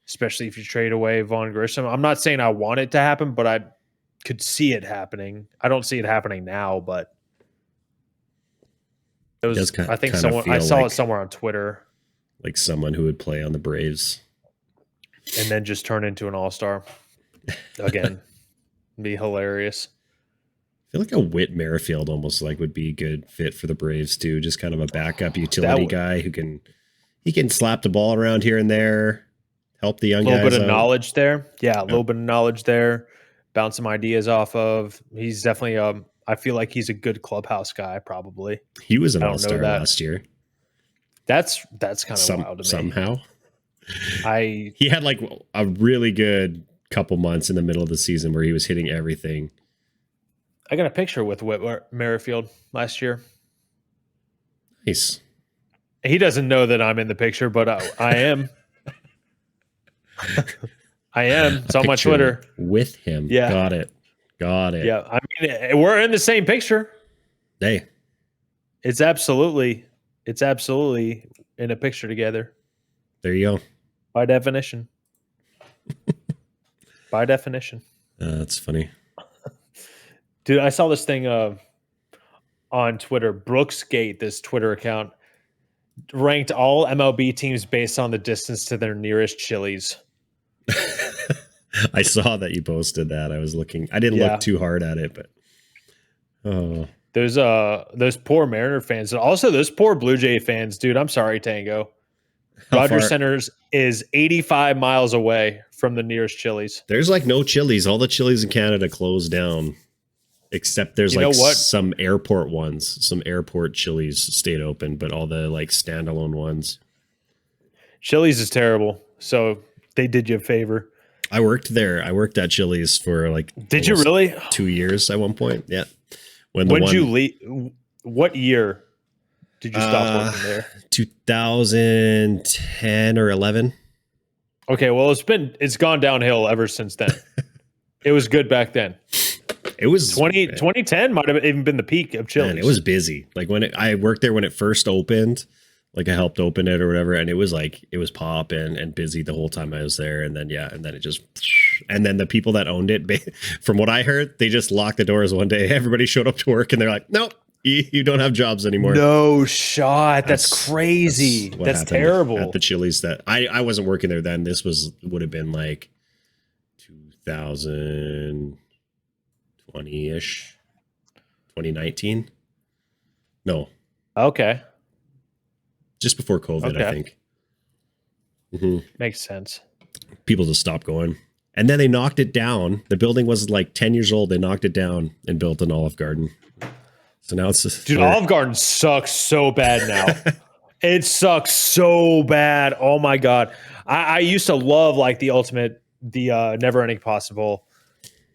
Speaker 2: especially if you trade away Vaughn Grissom. I'm not saying I want it to happen, but I could see it happening. I don't see it happening now, but it was. I think someone I saw it somewhere on Twitter.
Speaker 1: Like someone who would play on the Braves
Speaker 2: and then just turn into an all-star again. Be hilarious.
Speaker 1: I feel like a Whit Merrifield almost like would be a good fit for the Braves too. Just kind of a backup utility guy who can slap the ball around here and there, help the young guys.
Speaker 2: A little bit of knowledge there. Yeah, a little bit of knowledge there. Bounce some ideas off of. He's definitely I feel like he's a good clubhouse guy, probably.
Speaker 1: He was an all-star last year.
Speaker 2: That's kind of wild to me.
Speaker 1: Somehow.
Speaker 2: He
Speaker 1: had like a really good couple months in the middle of the season where he was hitting everything.
Speaker 2: I got a picture with Whit Merrifield last year.
Speaker 1: Nice.
Speaker 2: He doesn't know that I'm in the picture, but I am. I am. It's on my Twitter.
Speaker 1: With him.
Speaker 2: Yeah.
Speaker 1: Got it.
Speaker 2: Yeah. I mean, we're in the same picture.
Speaker 1: Hey.
Speaker 2: It's absolutely in a picture together.
Speaker 1: There you go.
Speaker 2: By definition. By definition.
Speaker 1: That's funny.
Speaker 2: Dude, I saw this thing on Twitter. Brooksgate, this Twitter account, ranked all MLB teams based on the distance to their nearest Chili's.
Speaker 1: I saw that you posted that. I was looking. I didn't look too hard at it, but
Speaker 2: those poor Mariner fans, and also those poor Blue Jay fans, dude. I'm sorry, Tango. Rogers Centers is 85 miles away from the nearest Chili's.
Speaker 1: There's like no Chili's. All the Chili's in Canada closed down. Except there's like some airport ones, some airport Chili's stayed open, but all the like standalone ones.
Speaker 2: Chili's is terrible. So they did you a favor.
Speaker 1: I worked there. I worked at Chili's for like.
Speaker 2: Did you really?
Speaker 1: 2 years at one point. Yeah.
Speaker 2: When did you leave? What year did you stop working there?
Speaker 1: 2010 or 11.
Speaker 2: Okay. Well, it's gone downhill ever since then. It was good back then.
Speaker 1: It was
Speaker 2: 2010 might have even been the peak of Chili's.
Speaker 1: Man, it was busy. Like I worked there when it first opened, like I helped open it or whatever. And it was popping and busy the whole time I was there. And then, it just, and then the people that owned it, from what I heard, they just locked the doors one day. Everybody showed up to work and they're like, nope, you don't have jobs anymore.
Speaker 2: No shot. That's crazy. That's terrible. At
Speaker 1: the Chili's that I wasn't working there then. This would have been like 2020-ish, 2019. No.
Speaker 2: Okay.
Speaker 1: Just before COVID, I think. Mm-hmm.
Speaker 2: Makes sense.
Speaker 1: People just stopped going. And then they knocked it down. The building was like 10 years old. They knocked it down and built an Olive Garden. So now it's just...
Speaker 2: Dude, Olive Garden sucks so bad now. It sucks so bad. Oh my God. I used to love like the Never Ending Possible.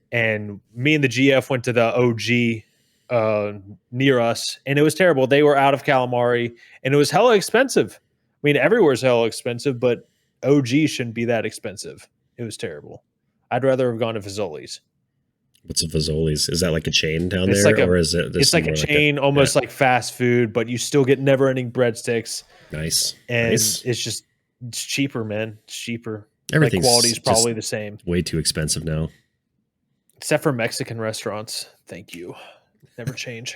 Speaker 2: And me and the GF went to the OG near us, and it was terrible. They were out of calamari, and it was hella expensive. I mean, everywhere's hella expensive, but OG shouldn't be that expensive. It was terrible. I'd rather have gone to Fazoli's.
Speaker 1: What's a Fazoli's? Is that like a chain down there, or is it?
Speaker 2: It's like a chain, almost like fast food, but you still get never-ending breadsticks.
Speaker 1: Nice,
Speaker 2: and it's cheaper, man. It's cheaper.
Speaker 1: Everything's
Speaker 2: quality's probably the same.
Speaker 1: Way too expensive now.
Speaker 2: Except for Mexican restaurants. Thank you. Never change.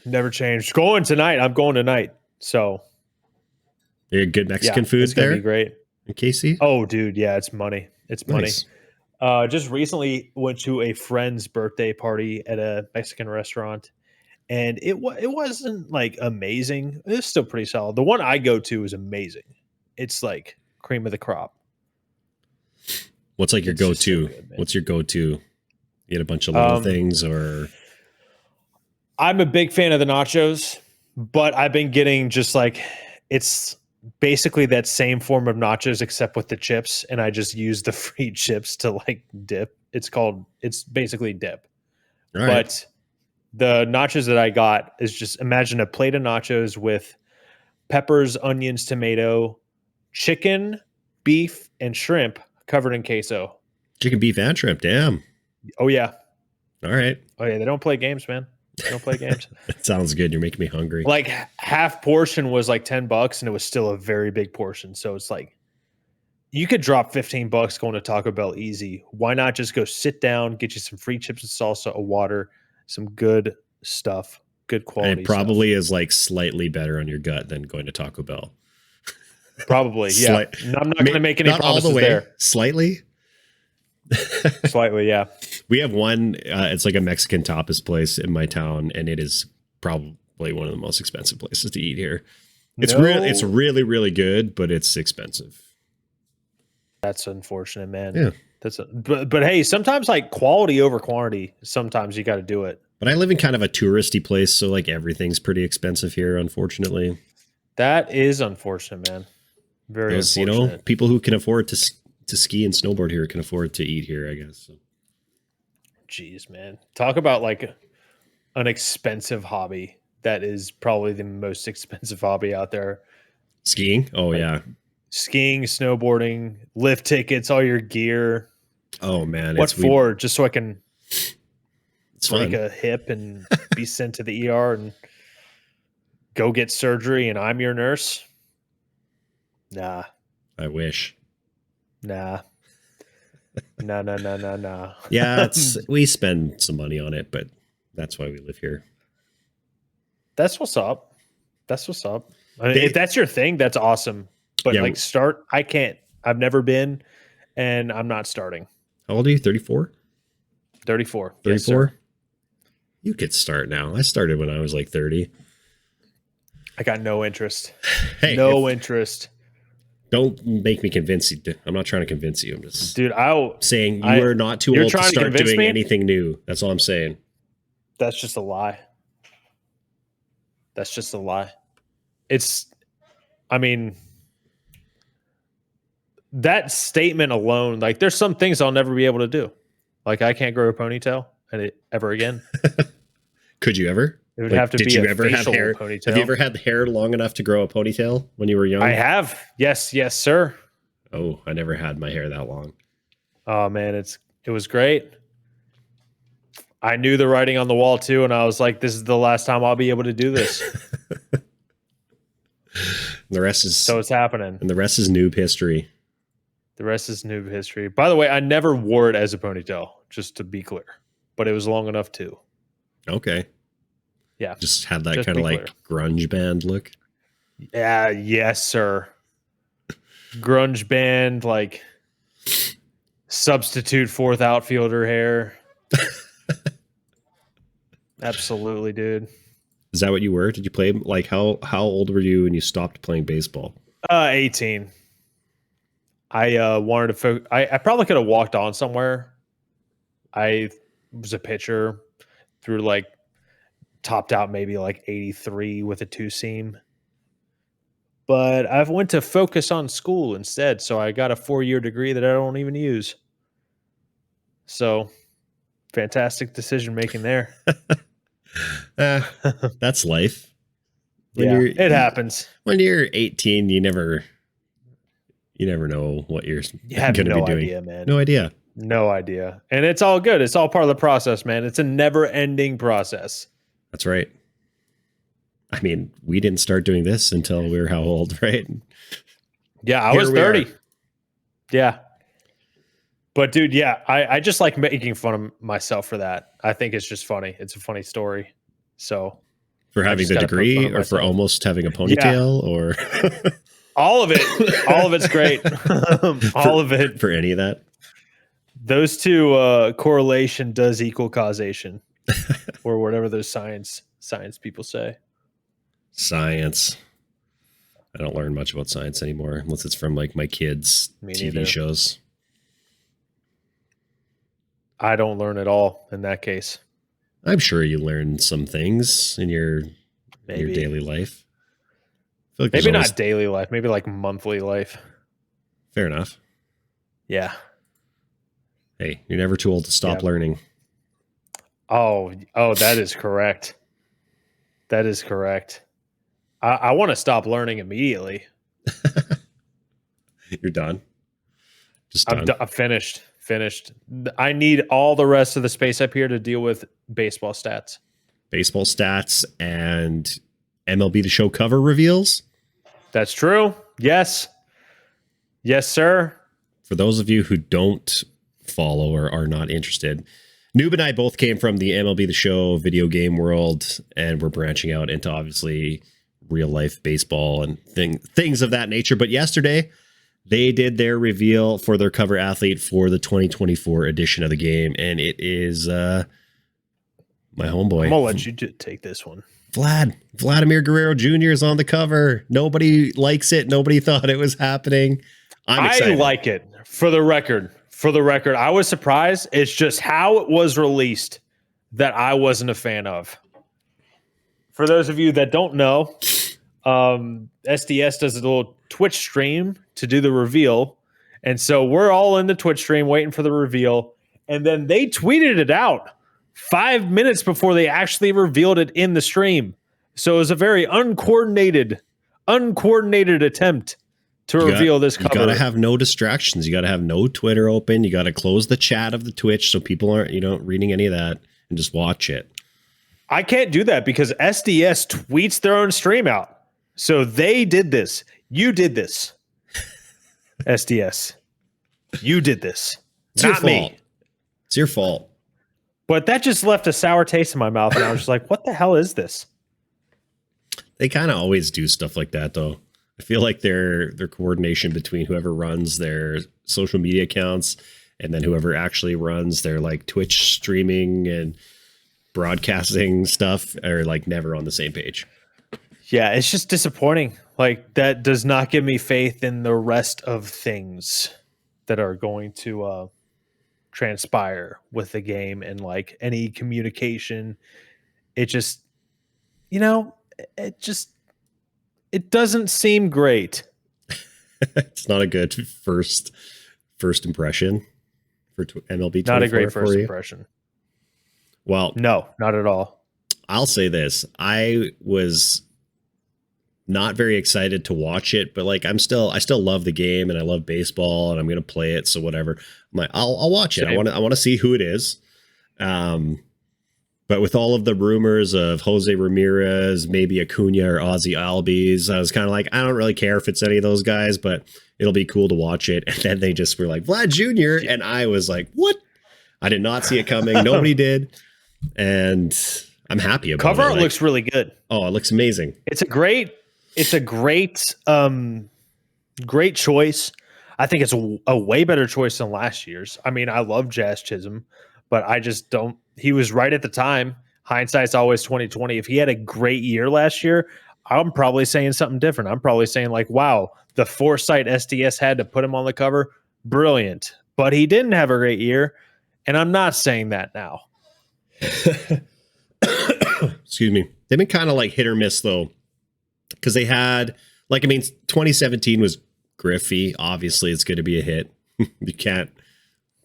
Speaker 2: Never change. Going tonight. I'm going tonight. So.
Speaker 1: You had good Mexican food it's there?
Speaker 2: It's going to be great.
Speaker 1: In KC?
Speaker 2: Oh, dude. Yeah, it's money. It's money.
Speaker 1: Nice.
Speaker 2: Just recently went to a friend's birthday party at a Mexican restaurant. And it wasn't like amazing. It's still pretty solid. The one I go to is amazing. It's like cream of the crop.
Speaker 1: What's like your go-to? So good, what's your go-to? You get a bunch of little things, or?
Speaker 2: I'm a big fan of the nachos, but I've been getting just like, it's basically that same form of nachos except with the chips, and I just use the free chips to like dip. It's basically dip.
Speaker 1: All right.
Speaker 2: The nachos that I got is just imagine a plate of nachos with peppers, onions, tomato, chicken, beef, and shrimp covered in queso.
Speaker 1: Chicken, beef, and shrimp. Damn.
Speaker 2: Oh yeah.
Speaker 1: All right.
Speaker 2: Oh yeah. They don't play games, man. They don't play games.
Speaker 1: That sounds good. You're making me hungry.
Speaker 2: Like half portion was like $10 and it was still a very big portion. So it's like you could drop $15 going to Taco Bell easy. Why not just go sit down, get you some free chips and salsa, a water, some good stuff, good quality.
Speaker 1: And it probably is like slightly better on your gut than going to Taco Bell.
Speaker 2: Probably, yeah. I'm not going to make any
Speaker 1: not
Speaker 2: promises
Speaker 1: all the way,
Speaker 2: there.
Speaker 1: Slightly.
Speaker 2: Slightly, yeah.
Speaker 1: We have one. It's like a Mexican tapas place in my town, and it is probably one of the most expensive places to eat here. It's It's really, really good, but it's expensive.
Speaker 2: That's unfortunate, man.
Speaker 1: Yeah.
Speaker 2: But hey, sometimes like quality over quantity. Sometimes you got to do it.
Speaker 1: But I live in kind of a touristy place, so like everything's pretty expensive here, unfortunately.
Speaker 2: That is unfortunate, man. Very unfortunate.
Speaker 1: You know, people who can afford to ski and snowboard here can afford to eat here, I guess. So.
Speaker 2: Jeez, man. Talk about like an expensive hobby. That is probably the most expensive hobby out there.
Speaker 1: Skiing? Oh, like, yeah.
Speaker 2: Skiing, snowboarding, lift tickets, all your gear.
Speaker 1: Oh, man.
Speaker 2: What for? Just so I can break
Speaker 1: fun.
Speaker 2: A hip and be sent to the ER and go get surgery and I'm your nurse? Nah.
Speaker 1: I wish.
Speaker 2: Nah. No.
Speaker 1: Yeah, we spend some money on it, but that's why we live here.
Speaker 2: That's what's up. I mean, if that's your thing, that's awesome. But yeah, like I can't. I've never been, and I'm not starting.
Speaker 1: How old are you? 34?
Speaker 2: 34.
Speaker 1: 34?
Speaker 2: Yes,
Speaker 1: you could start now. I started when I was like 30.
Speaker 2: I got no interest.
Speaker 1: Hey,
Speaker 2: no interest.
Speaker 1: Don't make me convince you. I'm not trying to convince you. I'm just saying you are not too old to start doing anything new. That's all I'm saying.
Speaker 2: That's just a lie. That's just a lie. I mean, that statement alone, like there's some things I'll never be able to do. Like I can't grow a ponytail ever again.
Speaker 1: Could you ever?
Speaker 2: It would have to be a facial ponytail.
Speaker 1: Have you ever had hair long enough to grow a ponytail when you were young?
Speaker 2: I have. Yes, sir.
Speaker 1: Oh, I never had my hair that long.
Speaker 2: Oh man, it was great. I knew the writing on the wall too, and I was like, this is the last time I'll be able to do this.
Speaker 1: The rest is
Speaker 2: so it's happening.
Speaker 1: And the rest is noob history.
Speaker 2: The rest is noob history. By the way, I never wore it as a ponytail, just to be clear. But it was long enough too.
Speaker 1: Okay.
Speaker 2: Yeah.
Speaker 1: Just had that kind of like grunge band look.
Speaker 2: Yeah, yes, sir. Grunge band, like substitute fourth outfielder hair. Absolutely, dude.
Speaker 1: Is that what you were? Did you play like how old were you when you stopped playing baseball?
Speaker 2: 18. I wanted to I probably could have walked on somewhere. I was a pitcher, through like topped out maybe like 83 with a 2-seam. But I've went to focus on school instead, so I got a 4-year degree that I don't even use. So, fantastic decision making there.
Speaker 1: That's life.
Speaker 2: It happens.
Speaker 1: When you're 18, you never know what you're going to be doing.
Speaker 2: Idea, man.
Speaker 1: No idea.
Speaker 2: No idea. And it's all good. It's all part of the process, man. It's a never-ending process.
Speaker 1: That's right. I mean, we didn't start doing this until we were how old, right?
Speaker 2: Yeah, I was 30. Yeah. But dude, yeah, I just like making fun of myself for that. I think it's just funny. It's a funny story. So
Speaker 1: for having the degree or for almost having a ponytail or
Speaker 2: all of it. All of it's great. All of it.
Speaker 1: For any of that.
Speaker 2: Those two correlation does equal causation. Or whatever those science people say.
Speaker 1: Science. I don't learn much about science anymore unless it's from like my kids' TV shows.
Speaker 2: I don't learn at all in that case.
Speaker 1: I'm sure you learn some things in your daily life. I feel like
Speaker 2: maybe not daily life, maybe like monthly life.
Speaker 1: Fair enough.
Speaker 2: Yeah.
Speaker 1: Hey, you're never too old to stop learning.
Speaker 2: Oh, that is correct. That is correct. I want to stop learning immediately.
Speaker 1: You're done. Just done.
Speaker 2: I'm finished. Finished. I need all the rest of the space up here to deal with baseball stats.
Speaker 1: Baseball stats and MLB The Show cover reveals.
Speaker 2: That's true. Yes. Yes, sir.
Speaker 1: For those of you who don't follow or are not interested, Noob and I both came from the MLB The Show video game world, and we're branching out into obviously real life baseball and things of that nature. But yesterday, they did their reveal for their cover athlete for the 2024 edition of the game, and it is my homeboy.
Speaker 2: I'm gonna let you take this one.
Speaker 1: Vladimir Guerrero Jr. is on the cover. Nobody likes it. Nobody thought it was happening. I'm excited.
Speaker 2: I like it. For the record, I was surprised. It's just how it was released that I wasn't a fan of. For those of you that don't know, SDS does a little Twitch stream to do the reveal. And so we're all in the Twitch stream waiting for the reveal. And then they tweeted it out 5 minutes before they actually revealed it in the stream. So it was a very uncoordinated attempt to reveal this cover.
Speaker 1: You got to have no distractions. You got to have no Twitter open. You got to close the chat of the Twitch so people aren't, reading any of that, and just watch it.
Speaker 2: I can't do that because SDS tweets their own stream out. So they did this. You did this. SDS. You did this.
Speaker 1: It's
Speaker 2: not
Speaker 1: your fault.
Speaker 2: Me.
Speaker 1: It's your fault.
Speaker 2: But that just left a sour taste in my mouth, and I was just like, what the hell is this?
Speaker 1: They kind of always do stuff like that, though. I feel like their coordination between whoever runs their social media accounts and then whoever actually runs their like Twitch streaming and broadcasting stuff are like never on the same page.
Speaker 2: Yeah, it's just disappointing. Like that does not give me faith in the rest of things that are going to transpire with the game and like any communication. It just, it doesn't seem great.
Speaker 1: It's not a good first impression for MLB 24.
Speaker 2: Not a great first impression.
Speaker 1: Well,
Speaker 2: no, not at all.
Speaker 1: I'll say this. I was not very excited to watch it, but like I still love the game and I love baseball and I'm going to play it. So whatever. I'm like, I'll watch it.
Speaker 2: Same.
Speaker 1: I want to see who it is. But with all of the rumors of Jose Ramirez, maybe Acuna or Ozzy Albies, I was kind of like, I don't really care if it's any of those guys, but it'll be cool to watch it. And then they just were like, Vlad Jr. And I was like, what? I did not see it coming. Nobody did. And I'm happy about it.
Speaker 2: Cover art looks really good.
Speaker 1: Oh, it looks amazing.
Speaker 2: It's a great choice. I think it's a way better choice than last year's. I mean, I love Jazz Chisholm, but I just don't. He was right at the time. Hindsight's always 2020. If he had a great year last year, I'm probably saying something different. I'm probably saying like, wow, the foresight SDS had to put him on the cover, brilliant. But he didn't have a great year, and I'm not saying that now.
Speaker 1: Excuse me. They've been kind of like hit or miss though, because they had 2017 was Griffey. Obviously, it's going to be a hit. You can't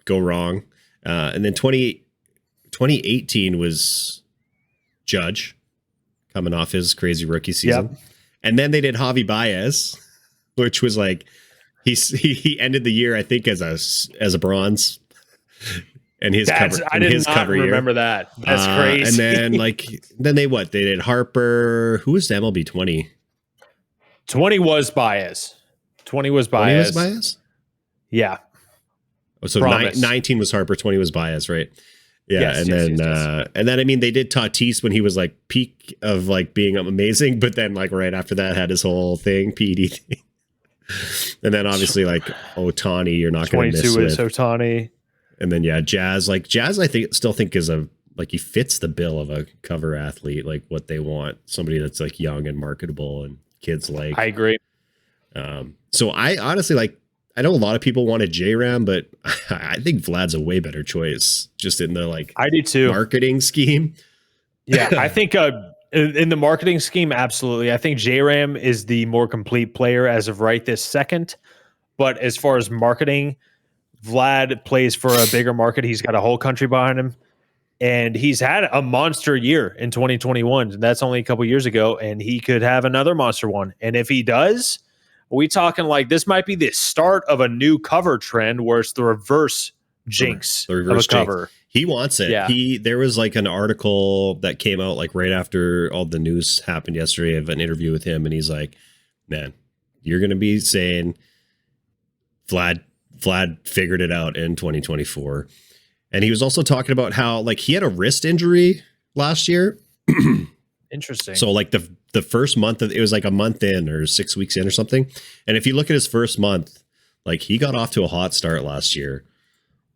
Speaker 1: go wrong. And then 2018 was Judge coming off his crazy rookie season. Yep. And then they did Javi Baez, which was like he ended the year, I think, as a bronze. And his cover,
Speaker 2: I did not remember that. That's crazy.
Speaker 1: And then they did Harper. Who was MLB 20?
Speaker 2: 20 was Baez. 20 was Baez.
Speaker 1: 20 was Baez?
Speaker 2: Yeah.
Speaker 1: Oh, so 19 was Harper, 20 was Baez, right? Yeah, yes, and then I mean they did Tatis when he was like peak of like being amazing, but then like right after that had his whole thing, PED thing. And then obviously like Ohtani, you're not going to miss
Speaker 2: 22 is Ohtani.
Speaker 1: And then Jazz I still think is he fits the bill of a cover athlete, like what they want, somebody that's like young and marketable and kids like.
Speaker 2: I agree.
Speaker 1: So I honestly I know a lot of people wanted J-Ram, but I think Vlad's a way better choice just in the
Speaker 2: I do too.
Speaker 1: Marketing scheme.
Speaker 2: Yeah, I think in the marketing scheme, absolutely. I think J-Ram is the more complete player as of right this second. But as far as marketing, Vlad plays for a bigger market. He's got a whole country behind him. And he's had a monster year in 2021. That's only a couple years ago, and he could have another monster one. And if he does, we talking like this might be the start of a new cover trend where it's the reverse jinx
Speaker 1: the reverse
Speaker 2: of a cover.
Speaker 1: Jinx. He wants it.
Speaker 2: Yeah.
Speaker 1: There was like an article that came out like right after all the news happened yesterday of an interview with him, and he's like, "Man, you're gonna be saying Vlad figured it out in 2024." And he was also talking about how like he had a wrist injury last year.
Speaker 2: Interesting.
Speaker 1: So like the first month it was like a month in or 6 weeks in or something. And if you look at his first month, like he got off to a hot start last year.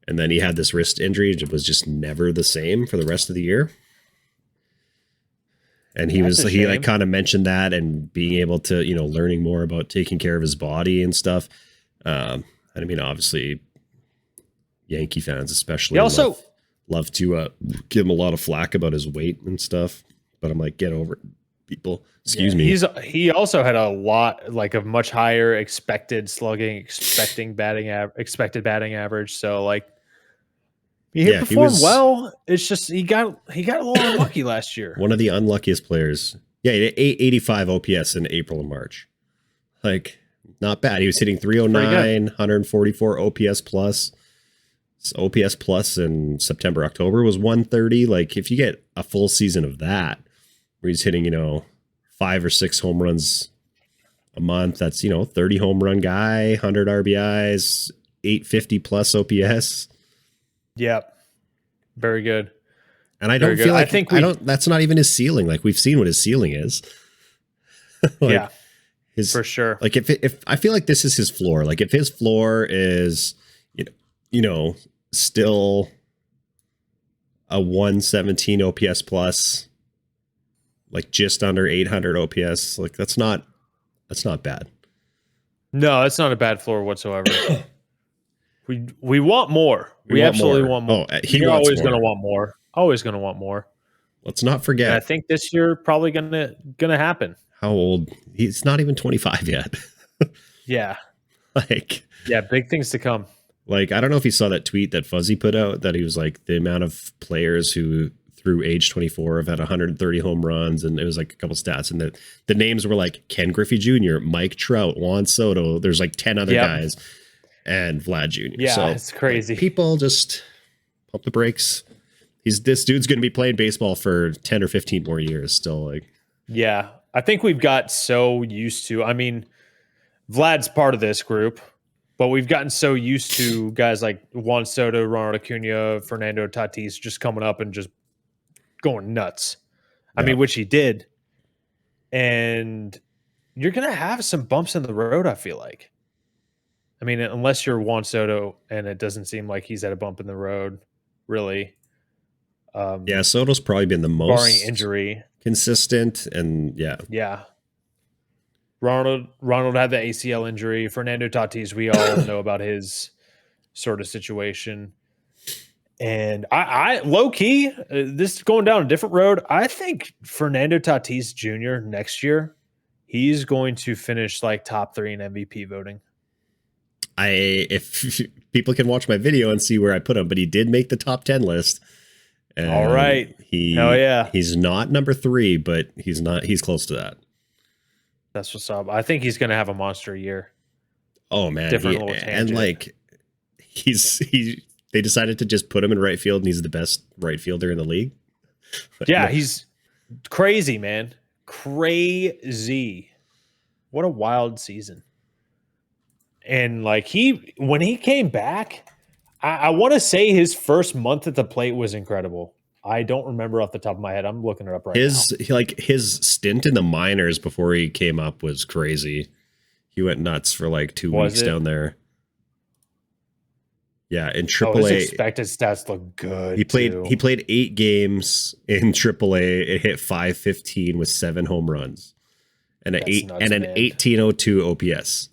Speaker 1: And then he had this wrist injury. It was just never the same for the rest of the year. And he like kind of mentioned that and being able to, learning more about taking care of his body and stuff. And I mean, obviously Yankee fans especially
Speaker 2: also
Speaker 1: love to give him a lot of flack about his weight and stuff. But I'm like, get over it, people. Excuse me.
Speaker 2: He also had a lot, like a much higher expected slugging, expected batting average. So like, he performed well. It's just he got a little unlucky last year.
Speaker 1: One of the unluckiest players. Yeah, he had 885 OPS in April and March. Like, not bad. He was hitting 309, 144 OPS plus. OPS plus in September, October was 130. Like, if you get a full season of that, where he's hitting, 5 or 6 home runs a month, that's, 30 home run guy, 100 RBIs, 850 plus OPS.
Speaker 2: Yep. Very good.
Speaker 1: And I don't feel like that's not even his ceiling. Like we've seen what his ceiling is.
Speaker 2: Like for sure.
Speaker 1: Like if I feel like this is his floor, like if his floor is, still a 117 OPS plus, like just under 800 OPS, like that's not bad.
Speaker 2: No, it's not a bad floor whatsoever. We want more. We absolutely want more. You're always going to want more. Always going to want more.
Speaker 1: Let's not forget.
Speaker 2: And I think this year probably gonna happen.
Speaker 1: How old? He's not even 25 yet.
Speaker 2: Yeah.
Speaker 1: Yeah,
Speaker 2: big things to come.
Speaker 1: Like, I don't know if you saw that tweet that Fuzzy put out that he was like the amount of players who through age 24 have had 130 home runs, and it was like a couple stats, and the names were like Ken Griffey Jr., Mike Trout, Juan Soto. There's like 10 other guys. And Vlad Jr.
Speaker 2: Yeah,
Speaker 1: so,
Speaker 2: it's crazy.
Speaker 1: Like, people just pump the brakes. This dude's going to be playing baseball for 10 or 15 more years still. Like,
Speaker 2: yeah, I think we've got so used to. I mean, Vlad's part of this group, but we've gotten so used to guys like Juan Soto, Ronald Acuna, Fernando Tatis just coming up and just going nuts. I mean, which he did, and you're going to have some bumps in the road. I feel like. I mean, unless you're Juan Soto, and it doesn't seem like he's at a bump in the road, really.
Speaker 1: Soto's probably been the most
Speaker 2: barring injury
Speaker 1: consistent, and
Speaker 2: yeah. Ronald had the ACL injury. Fernando Tatis, we all know about his sort of situation. And I low key, this is going down a different road. I think Fernando Tatis Jr. next year, he's going to finish like top 3 in MVP voting.
Speaker 1: If people can watch my video and see where I put him, but he did make the top 10 list.
Speaker 2: All right. Hell yeah.
Speaker 1: He's not number 3, but he's close to that.
Speaker 2: That's what's up. I think he's going to have a monster year.
Speaker 1: Oh man.
Speaker 2: Different little tangent.
Speaker 1: And like they decided to just put him in right field, and he's the best right fielder in the league.
Speaker 2: Yeah. He's crazy, man. Crazy. What a wild season. And like when he came back, I want to say his first month at the plate was incredible. I don't remember off the top of my head. I'm looking it up right now.
Speaker 1: His stint in the minors before he came up was crazy. He went nuts for like 2 weeks down there. Yeah, in AAA,
Speaker 2: his expected stats look good.
Speaker 1: He played 8 games in AAA. It hit .515 with 7 home runs and an 1802 OPS.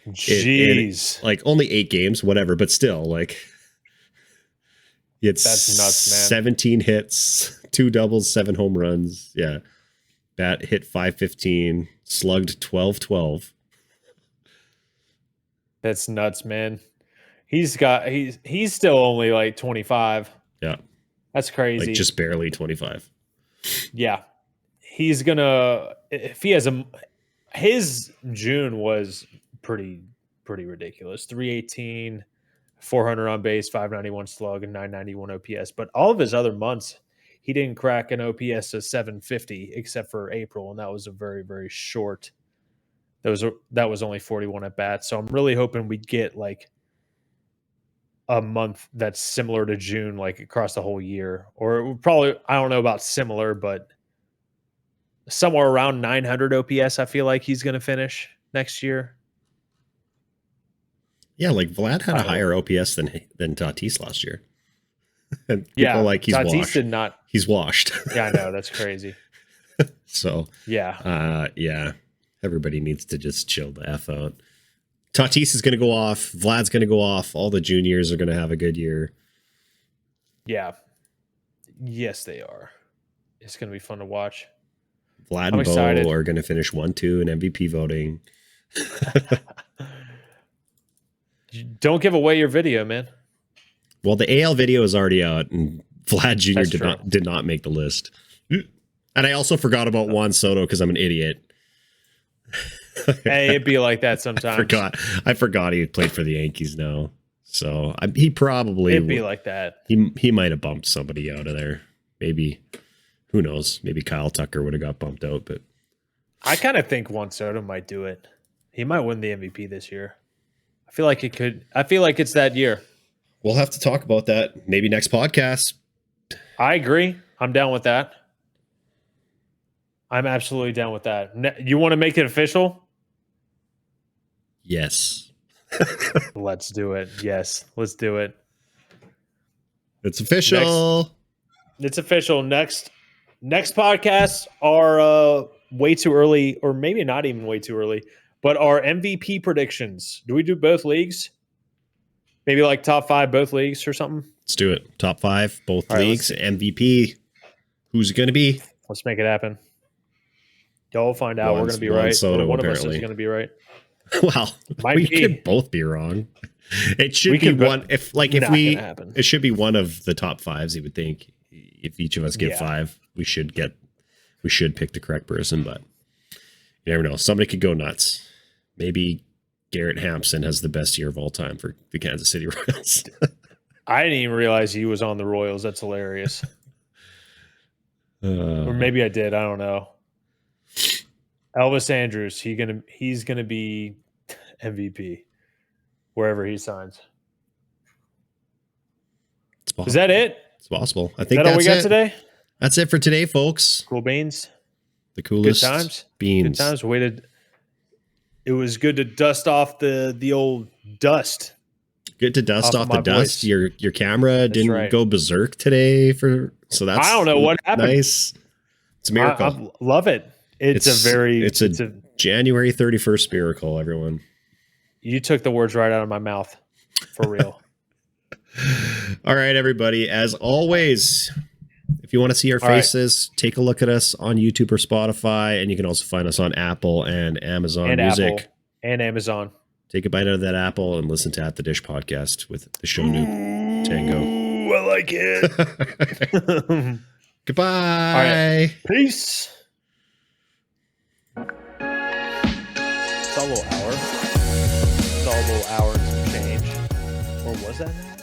Speaker 2: Jeez.
Speaker 1: Like only 8 games, whatever, but still, like it's
Speaker 2: that's nuts, man.
Speaker 1: 17 hits, 2 doubles, 7 home runs. Yeah. Bat hit .515, slugged .1212.
Speaker 2: That's nuts, man. He's still only like 25.
Speaker 1: Yeah.
Speaker 2: That's crazy.
Speaker 1: Like just barely 25.
Speaker 2: Yeah. He's gonna, if he has his June was pretty ridiculous. 318, 400 on base, 591 slug, and 991 OPS. But all of his other months, he didn't crack an OPS of 750 except for April, and that was a very, very short. That was only 41 at bats. So I'm really hoping we get like a month that's similar to June, like across the whole year. Or it would probably, I don't know about similar, but somewhere around 900 OPS, I feel like he's going to finish next year.
Speaker 1: Yeah, like Vlad had a higher OPS than Tatis last year. And people
Speaker 2: yeah,
Speaker 1: like he's
Speaker 2: Tatis
Speaker 1: washed.
Speaker 2: did not.
Speaker 1: He's washed.
Speaker 2: Yeah, I know. That's crazy.
Speaker 1: So
Speaker 2: yeah,
Speaker 1: yeah. Everybody needs to just chill the F out. Tatis is going to go off. Vlad's going to go off. All the juniors are going to have a good year.
Speaker 2: Yeah. Yes, they are. It's going to be fun to watch.
Speaker 1: Vlad and Bo are going to finish 1-2 in MVP voting.
Speaker 2: Don't give away your video, man.
Speaker 1: Well, the AL video is already out, and Vlad Jr. did not make the list. And I also forgot about Juan Soto because I'm an idiot.
Speaker 2: Hey, it'd be like that sometimes.
Speaker 1: I forgot he played for the Yankees now. So he probably
Speaker 2: it'd be like that.
Speaker 1: He might have bumped somebody out of there. Maybe, who knows? Maybe Kyle Tucker would have got bumped out. But
Speaker 2: I kind of think Juan Soto might do it. He might win the MVP this year. I feel like it could. I feel like it's that year.
Speaker 1: We'll have to talk about that maybe next podcast.
Speaker 2: I agree. I'm down with that. I'm absolutely down with that. You want to make it official?
Speaker 1: Yes.
Speaker 2: Let's do it. Yes, let's do it.
Speaker 1: It's official.
Speaker 2: It's official. Next podcasts are way too early, or maybe not even way too early, but our MVP predictions. Do we do both leagues? Maybe like top 5 both leagues or something?
Speaker 1: Let's do it. Top 5 both leagues. MVP. Who's it going to be?
Speaker 2: Let's make it happen. Y'all will find out. We're going to be right.
Speaker 1: Soto,
Speaker 2: one of us is going to be right.
Speaker 1: Well, we could both be wrong. It should be one. It should be one of the top 5s. You would think if each of us get 5, we should pick the correct person. But you never know. Somebody could go nuts. Maybe Garrett Hampson has the best year of all time for the Kansas City Royals.
Speaker 2: I didn't even realize he was on the Royals. That's hilarious. Or maybe I did. I don't know. Elvis Andrus, he's gonna be MVP wherever he signs. Is that it?
Speaker 1: It's possible. I think
Speaker 2: that's all we got today.
Speaker 1: That's it for today, folks.
Speaker 2: Cool beans.
Speaker 1: The coolest
Speaker 2: good times.
Speaker 1: Beans.
Speaker 2: Good times. It was good to dust off the old dust.
Speaker 1: Good to dust off the dust. Your camera didn't go berserk today so that's
Speaker 2: I don't know what happened.
Speaker 1: Nice. It's a miracle.
Speaker 2: I love it. It's a
Speaker 1: January 31st miracle, everyone.
Speaker 2: You took the words right out of my mouth. For real.
Speaker 1: All right, everybody. As always, if you want to see our faces, take a look at us on YouTube or Spotify, and you can also find us on Apple and Amazon Music.
Speaker 2: Apple and Amazon.
Speaker 1: Take a bite out of that apple and listen to At the Dish podcast with the show Noob Tango.
Speaker 2: Ooh, I like it.
Speaker 1: Goodbye.
Speaker 2: All right. Peace. It's a little hour. It's a little hour and some change. Or was that now?